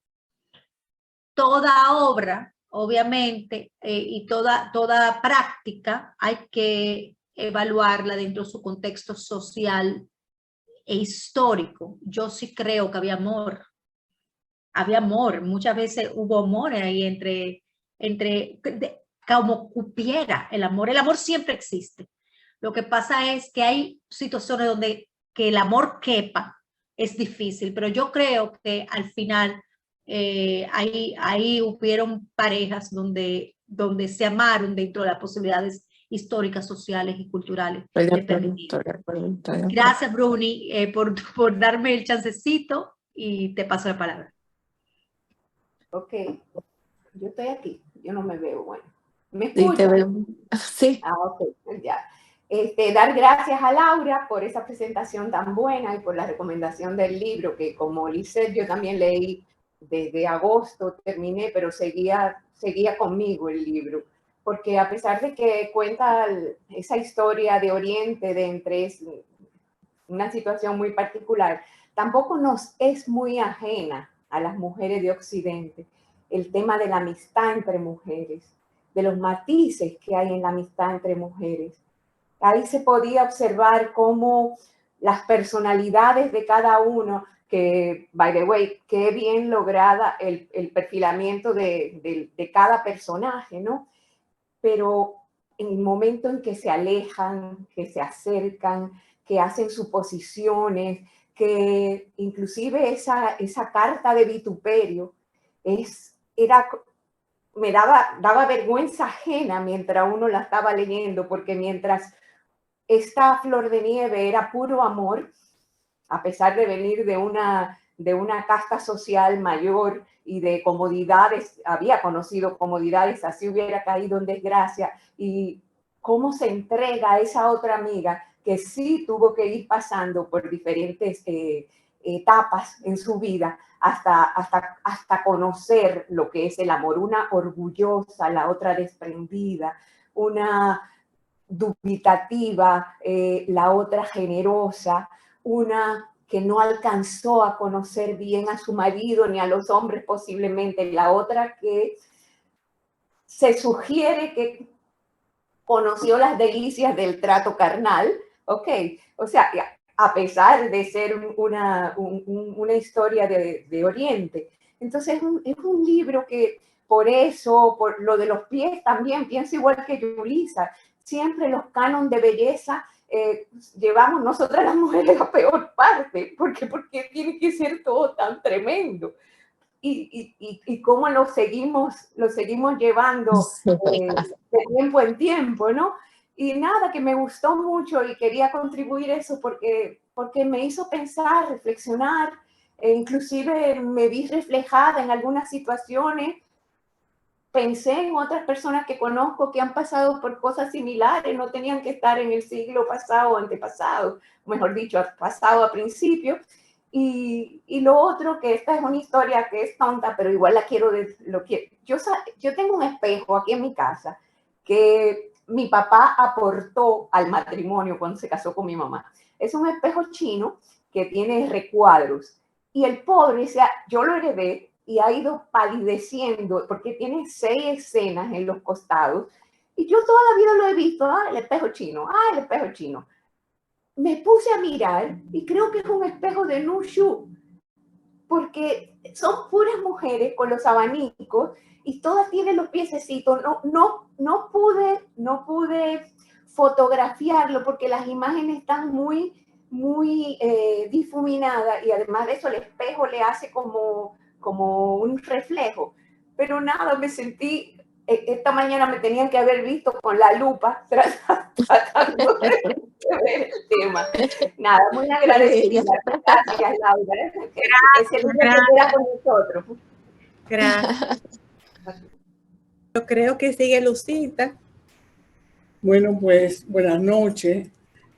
Toda obra, obviamente, y toda práctica hay que evaluarla dentro de su contexto social e histórico. Yo sí creo que había amor. Muchas veces hubo amor ahí como cupiera el amor siempre existe. Lo que pasa es que hay situaciones donde que el amor quepa, es difícil, pero yo creo que al final ahí hubieron parejas donde se amaron dentro de las posibilidades históricas, sociales y culturales. Gracias, Bruni, por darme el chancecito y te paso la palabra. Ok, yo estoy aquí, yo no me veo, bueno. ¿Me Sí, escuchan? te veo. Sí. Ah, ok, ya. Dar gracias a Laura por esa presentación tan buena y por la recomendación del libro, que como Lisette yo también leí desde agosto, terminé, pero seguía conmigo el libro, porque a pesar de que cuenta esa historia de Oriente, de entre una situación muy particular, tampoco nos es muy ajena a las mujeres de Occidente el tema de la amistad entre mujeres, de los matices que hay en la amistad entre mujeres. Ahí se podía observar cómo las personalidades de cada uno, que, by the way, qué bien lograda el perfilamiento de cada personaje, ¿no? Pero en el momento en que se alejan, que se acercan, que hacen suposiciones, que inclusive esa carta de vituperio me daba vergüenza ajena mientras uno la estaba leyendo, porque mientras esta Flor de Nieve era puro amor, a pesar de venir de una casta social mayor y de comodidades, había conocido comodidades, así hubiera caído en desgracia, y cómo se entrega a esa otra amiga que sí tuvo que ir pasando por diferentes etapas en su vida hasta conocer lo que es el amor, una orgullosa, la otra desprendida, una dubitativa, la otra generosa, una que no alcanzó a conocer bien a su marido ni a los hombres posiblemente, la otra que se sugiere que conoció las delicias del trato carnal, ¿ok? O sea, a pesar de ser una historia de Oriente. Entonces es un libro que por eso, por lo de los pies también, pienso igual que Yulisa, siempre los cánones de belleza llevamos nosotras las mujeres la peor parte, porque tiene que ser todo tan tremendo. y cómo lo seguimos llevando de tiempo en tiempo, ¿no? Y nada, que me gustó mucho y quería contribuir eso porque me hizo pensar, reflexionar, e inclusive me vi reflejada en algunas situaciones. Pensé en otras personas que conozco que han pasado por cosas similares, no tenían que estar en el siglo pasado o antepasado, mejor dicho, pasado a principio. Y lo otro, que esta es una historia que es tonta, pero igual la quiero yo tengo un espejo aquí en mi casa que mi papá aportó al matrimonio cuando se casó con mi mamá. Es un espejo chino que tiene recuadros. Y el pobre, o sea, yo lo heredé y ha ido palideciendo porque tiene 6 escenas en los costados. Y yo toda la vida lo he visto, el espejo chino, el espejo chino. Me puse a mirar y creo que es un espejo de Nushu, porque son puras mujeres con los abanicos y todas tienen los piececitos. No pude fotografiarlo porque las imágenes están muy difuminadas y además de eso el espejo le hace como un reflejo. Pero nada, me sentí, esta mañana me tenían que haber visto con la lupa tratando de ver el tema. Nada, muy agradecida. Gracias, Laura. Gracias con nosotros. Gracias. Yo creo que sigue Lucita. Bueno, pues buenas noches.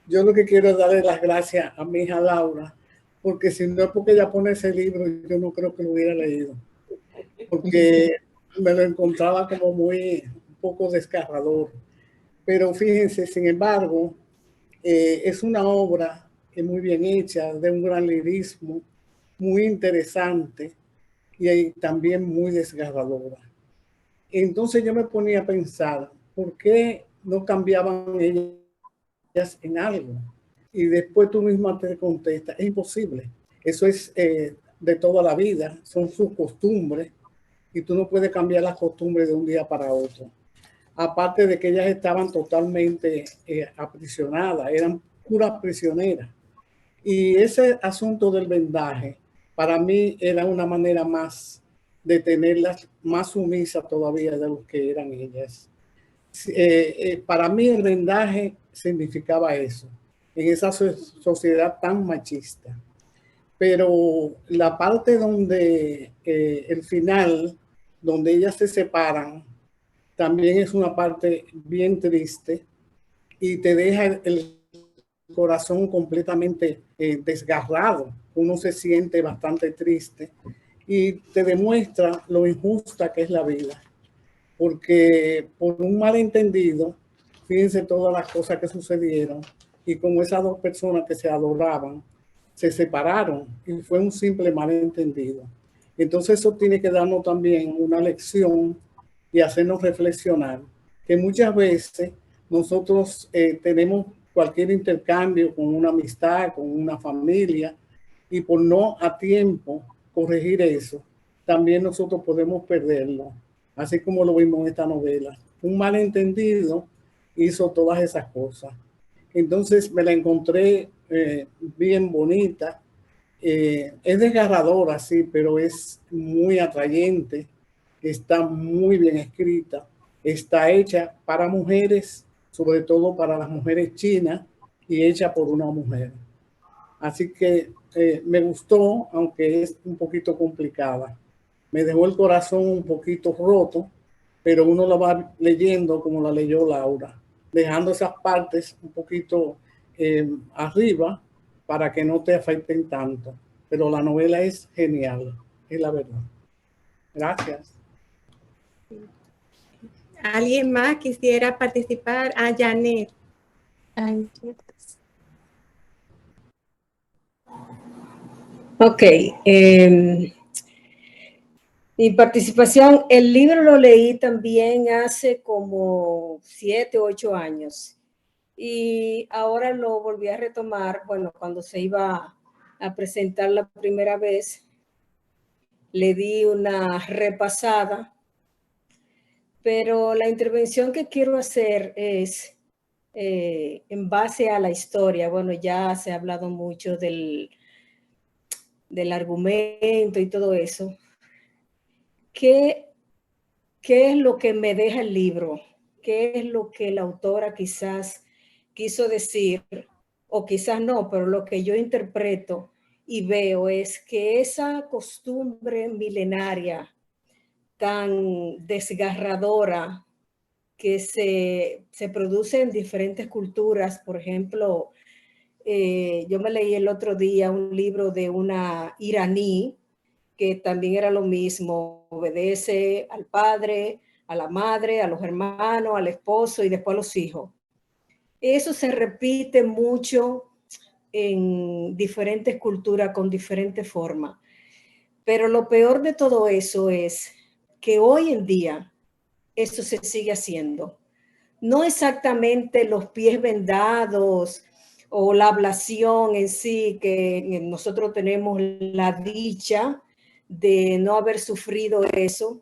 Yo lo que quiero es darle las gracias a mi hija Laura, porque si no es porque ella pone ese libro, yo no creo que lo hubiera leído, porque me lo encontraba como un poco desgarrador. Pero fíjense, sin embargo, es una obra muy bien hecha, de un gran lirismo, muy interesante y también muy desgarradora. Entonces yo me ponía a pensar, ¿por qué no cambiaban ellas en algo? Y después tú misma te contestas, es imposible. Eso es de toda la vida, son sus costumbres y tú no puedes cambiar las costumbres de un día para otro. Aparte de que ellas estaban totalmente aprisionadas, eran puras prisioneras. Y ese asunto del vendaje, para mí era una manera más de tenerlas más sumisas todavía de lo que eran ellas. Para mí el vendaje significaba eso, en esa sociedad tan machista. Pero la parte donde el final, donde ellas se separan, también es una parte bien triste y te deja el corazón completamente desgarrado. Uno se siente bastante triste y te demuestra lo injusta que es la vida, porque por un malentendido, fíjense todas las cosas que sucedieron y como esas dos personas que se adoraban se separaron y fue un simple malentendido. Entonces eso tiene que darnos también una lección y hacernos reflexionar que muchas veces nosotros tenemos cualquier intercambio con una amistad, con una familia, y por no a tiempo corregir eso, también nosotros podemos perderlo, así como lo vimos en esta novela. Un malentendido hizo todas esas cosas. Entonces me la encontré bien bonita. Es desgarradora, sí, pero es muy atrayente. Está muy bien escrita. Está hecha para mujeres, sobre todo para las mujeres chinas, y hecha por una mujer. Así que me gustó, aunque es un poquito complicada. Me dejó el corazón un poquito roto, pero uno la va leyendo como la leyó Laura, dejando esas partes un poquito arriba para que no te afecten tanto. Pero la novela es genial, es la verdad. Gracias. ¿Alguien más quisiera participar? Janet. Ok. Mi participación, el libro lo leí también hace como 7 u 8 años y ahora lo volví a retomar, bueno, cuando se iba a presentar la primera vez, le di una repasada, pero la intervención que quiero hacer es en base a la historia. Bueno, ya se ha hablado mucho del argumento y todo eso, ¿qué es lo que me deja el libro? ¿Qué es lo que la autora quizás quiso decir? O quizás no, pero lo que yo interpreto y veo es que esa costumbre milenaria tan desgarradora que se produce en diferentes culturas, por ejemplo, yo me leí el otro día un libro de una iraní que también era lo mismo, obedece al padre, a la madre, a los hermanos, al esposo y después a los hijos. Eso se repite mucho en diferentes culturas con diferentes formas. Pero lo peor de todo eso es que hoy en día eso se sigue haciendo. No exactamente los pies vendados o la ablación en sí, que nosotros tenemos la dicha de no haber sufrido eso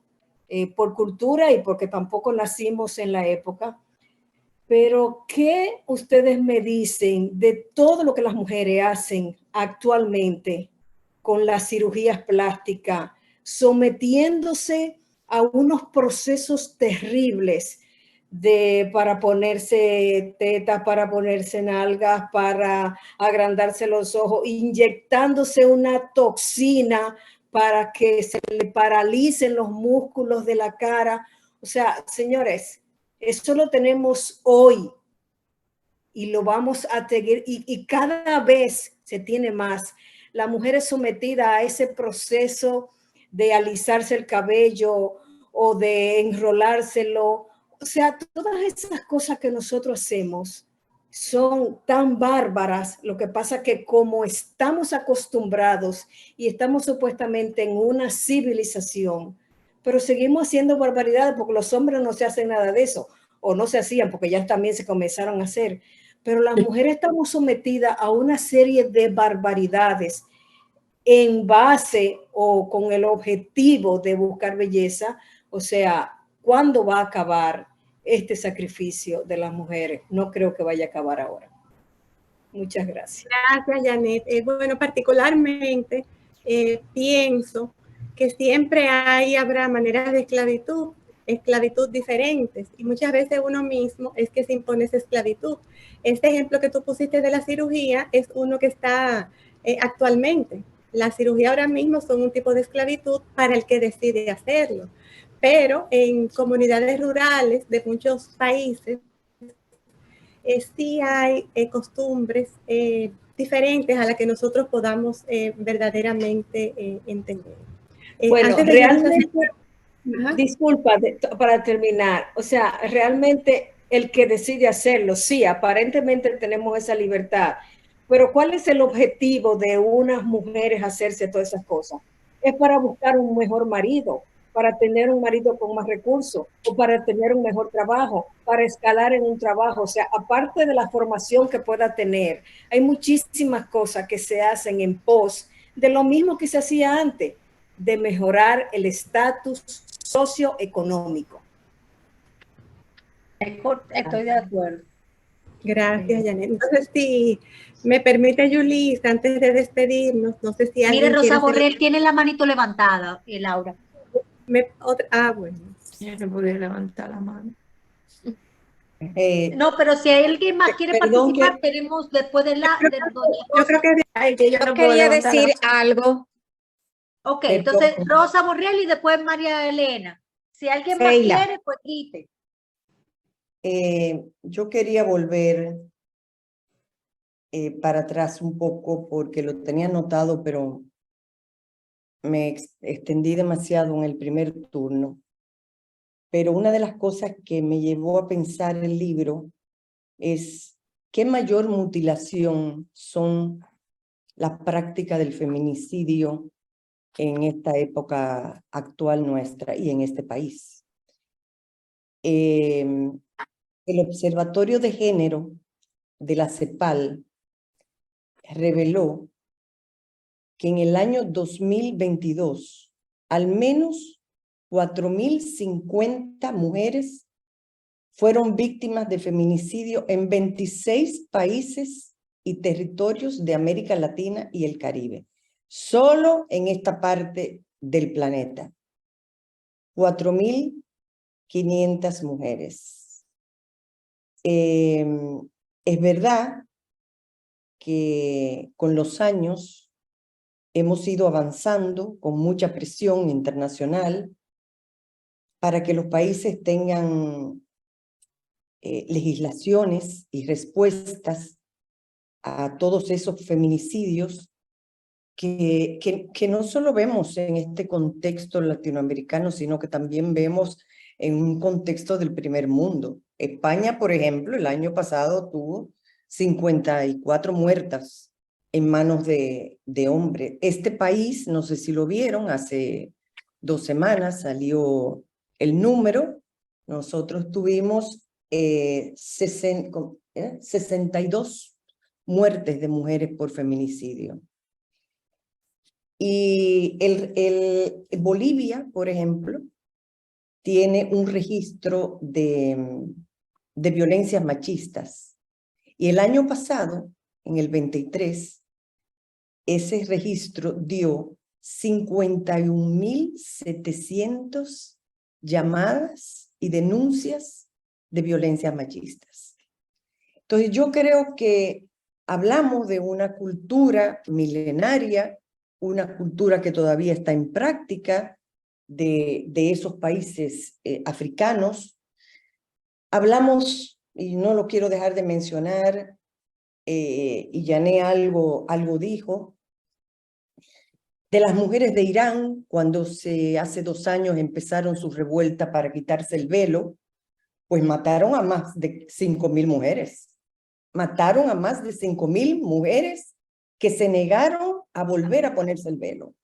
por cultura y porque tampoco nacimos en la época. Pero, ¿qué ustedes me dicen de todo lo que las mujeres hacen actualmente con las cirugías plásticas, sometiéndose a unos procesos terribles para ponerse tetas, para ponerse nalgas, para agrandarse los ojos, inyectándose una toxina para que se le paralicen los músculos de la cara? O sea, señores, eso lo tenemos hoy y lo vamos a seguir y cada vez se tiene más. La mujer es sometida a ese proceso de alisarse el cabello o de enrolárselo. O sea, todas esas cosas que nosotros hacemos son tan bárbaras. Lo que pasa que como estamos acostumbrados y estamos supuestamente en una civilización, pero seguimos haciendo barbaridades porque los hombres no se hacen nada de eso, o no se hacían porque ya también se comenzaron a hacer. Pero las mujeres estamos sometidas a una serie de barbaridades en base o con el objetivo de buscar belleza. O sea, ¿cuándo va a acabar este sacrificio de las mujeres? No creo que vaya a acabar ahora. Muchas gracias. Gracias, Janet. Bueno, particularmente pienso que siempre habrá maneras de esclavitud diferentes, y muchas veces uno mismo es que se impone esa esclavitud. Este ejemplo que tú pusiste de la cirugía es uno que está actualmente. La cirugía ahora mismo son un tipo de esclavitud para el que decide hacerlo, pero en comunidades rurales de muchos países sí hay costumbres diferentes a las que nosotros podamos verdaderamente entender. Bueno, realmente, disculpa, para terminar, o sea, realmente el que decide hacerlo, sí, aparentemente tenemos esa libertad, pero ¿cuál es el objetivo de unas mujeres hacerse todas esas cosas? Es para buscar un mejor marido, para tener un marido con más recursos, o para tener un mejor trabajo, para escalar en un trabajo. O sea, aparte de la formación que pueda tener, hay muchísimas cosas que se hacen en pos de lo mismo que se hacía antes, de mejorar el estatus socioeconómico. Estoy de acuerdo. Gracias, Janet. Entonces, si me permite, Yulisa, antes de despedirnos, no sé si alguien... Mire, Rosa Borrell tiene la manito levantada, Laura. Bueno. Ya no podía levantar la mano. No, pero si alguien más quiere participar, tenemos después de la... Yo creo que yo no quería decir algo. Ok, entonces Rosa Borrell y después María Elena. Si alguien más quiere, pues quite. Yo quería volver para atrás un poco porque lo tenía anotado, pero me extendí demasiado en el primer turno. Pero una de las cosas que me llevó a pensar el libro es qué mayor mutilación son las prácticas del feminicidio en esta época actual nuestra y en este país. El Observatorio de Género de la CEPAL reveló que en el año 2022 al menos 4.050 mujeres fueron víctimas de feminicidio en 26 países y territorios de América Latina y el Caribe, solo en esta parte del planeta. 4.500 mujeres. Es verdad que con los años hemos ido avanzando con mucha presión internacional para que los países tengan legislaciones y respuestas a todos esos feminicidios que no solo vemos en este contexto latinoamericano, sino que también vemos en un contexto del primer mundo. España, por ejemplo, el año pasado tuvo 54 muertas en manos de hombres. Este país, no sé si lo vieron, hace 2 semanas salió el número. Nosotros tuvimos 62 muertes de mujeres por feminicidio. Y Bolivia, por ejemplo, tiene un registro de violencias machistas. Y el año pasado, en el 23, ese registro dio 51.700 llamadas y denuncias de violencias machistas. Entonces yo creo que hablamos de una cultura milenaria, una cultura que todavía está en práctica de esos países africanos. Hablamos, y no lo quiero dejar de mencionar, y Yané algo dijo, de las mujeres de Irán, cuando hace 2 años empezaron su revuelta para quitarse el velo, pues mataron a más de 5.000 mujeres. Mataron a más de 5.000 mujeres que se negaron a volver a ponerse el velo.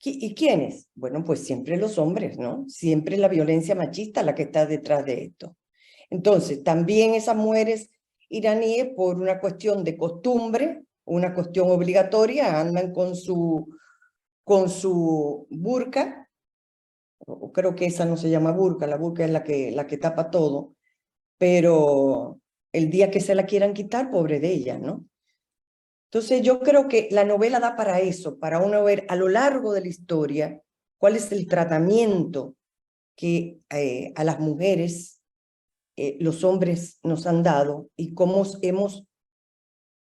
¿Y quiénes? Bueno, pues siempre los hombres, ¿no? Siempre la violencia machista la que está detrás de esto. Entonces, también esas mujeres iraníes, por una cuestión de costumbre, una cuestión obligatoria, andan con su burka. Creo que esa no se llama burka, la burka es la que tapa todo, pero el día que se la quieran quitar, pobre de ella, ¿no? Entonces yo creo que la novela da para eso, para uno ver a lo largo de la historia cuál es el tratamiento que a las mujeres los hombres nos han dado y cómo hemos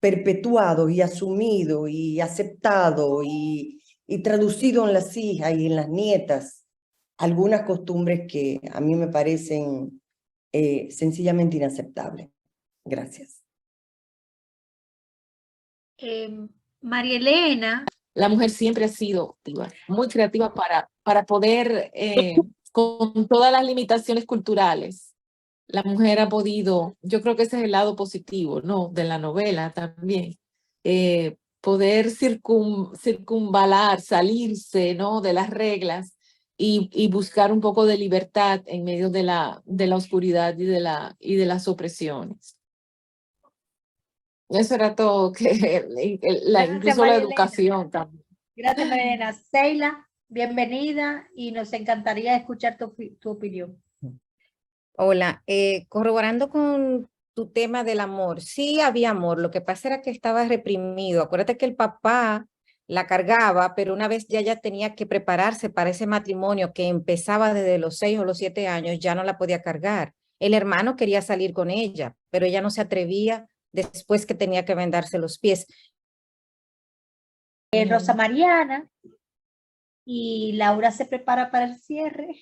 perpetuado y asumido y aceptado y traducido en las hijas y en las nietas algunas costumbres que a mí me parecen sencillamente inaceptables. Gracias. María Elena. La mujer siempre ha sido muy creativa para poder, con todas las limitaciones culturales, la mujer ha podido, yo creo que ese es el lado positivo, ¿no?, de la novela también, poder circunvalar, salirse, ¿no?, de las reglas y buscar un poco de libertad en medio de la oscuridad y de las opresiones. Eso era todo, incluso la educación también. Gracias, María Elena. Seila, bienvenida y nos encantaría escuchar tu opinión. Hola, corroborando con tu tema del amor, sí había amor, lo que pasa era que estaba reprimido. Acuérdate que el papá la cargaba, pero una vez ya tenía que prepararse para ese matrimonio que empezaba desde los 6 o los 7 años, ya no la podía cargar. El hermano quería salir con ella, pero ella no se atrevía después que tenía que vendarse los pies. Rosa Mariana y Laura se prepara para el cierre.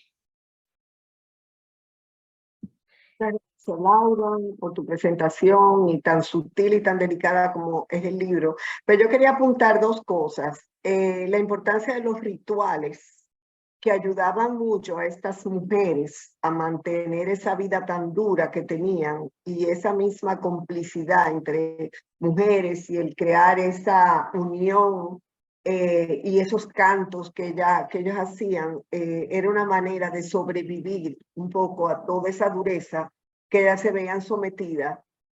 Gracias, Laura, por tu presentación y tan sutil y tan delicada como es el libro. Pero yo quería apuntar 2 cosas. La importancia de los rituales que ayudaban mucho a estas mujeres a mantener esa vida tan dura que tenían y esa misma complicidad entre mujeres y el crear esa unión y esos cantos que ellos hacían, era una manera de sobrevivir un poco a toda esa dureza que ellas se veían sometidas.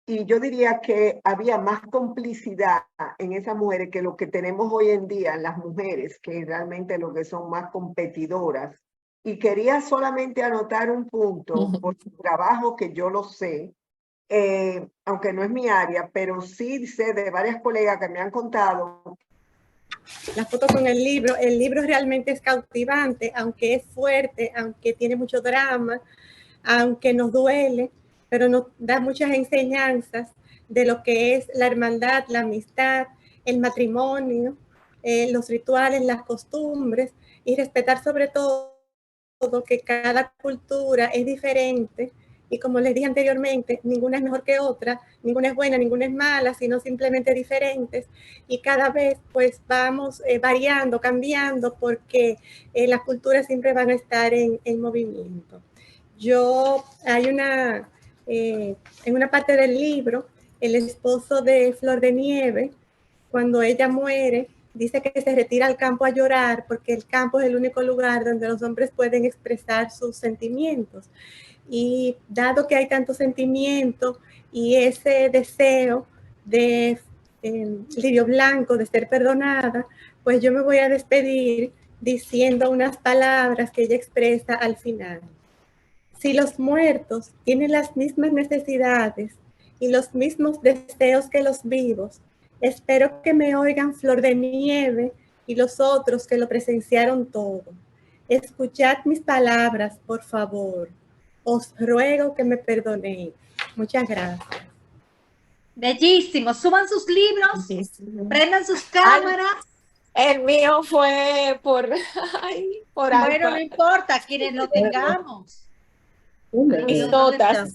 Y yo diría que había más complicidad en esas mujeres que lo que tenemos hoy en día en las mujeres, que realmente lo que son más competidoras. Y quería solamente anotar un punto por su trabajo, que yo lo sé, aunque no es mi área, pero sí sé de varias colegas que me han contado la foto con el libro realmente es cautivante, aunque es fuerte, aunque tiene mucho drama, aunque nos duele, pero nos da muchas enseñanzas de lo que es la hermandad, la amistad, el matrimonio, los rituales, las costumbres, y respetar sobre todo que cada cultura es diferente, y como les dije anteriormente, ninguna es mejor que otra, ninguna es buena, ninguna es mala, sino simplemente diferentes, y cada vez pues vamos variando, cambiando, porque las culturas siempre van a estar en movimiento. Hay en una parte del libro, el esposo de Flor de Nieve, cuando ella muere, dice que se retira al campo a llorar porque el campo es el único lugar donde los hombres pueden expresar sus sentimientos. Y dado que hay tanto sentimiento y ese deseo de Lirio Blanco de ser perdonada, pues yo me voy a despedir diciendo unas palabras que ella expresa al final. Si los muertos tienen las mismas necesidades y los mismos deseos que los vivos, espero que me oigan Flor de Nieve y los otros que lo presenciaron todo. Escuchad mis palabras, por favor. Os ruego que me perdonéis. Muchas gracias. Bellísimo. Suban sus libros, Bellísimo. prendan sus cámaras. El mío fue por Bueno, iPad. no importa, quienes lo tengamos. Mis notas.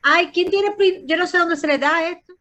Ay, ¿quién tiene? Yo no sé dónde se le da esto.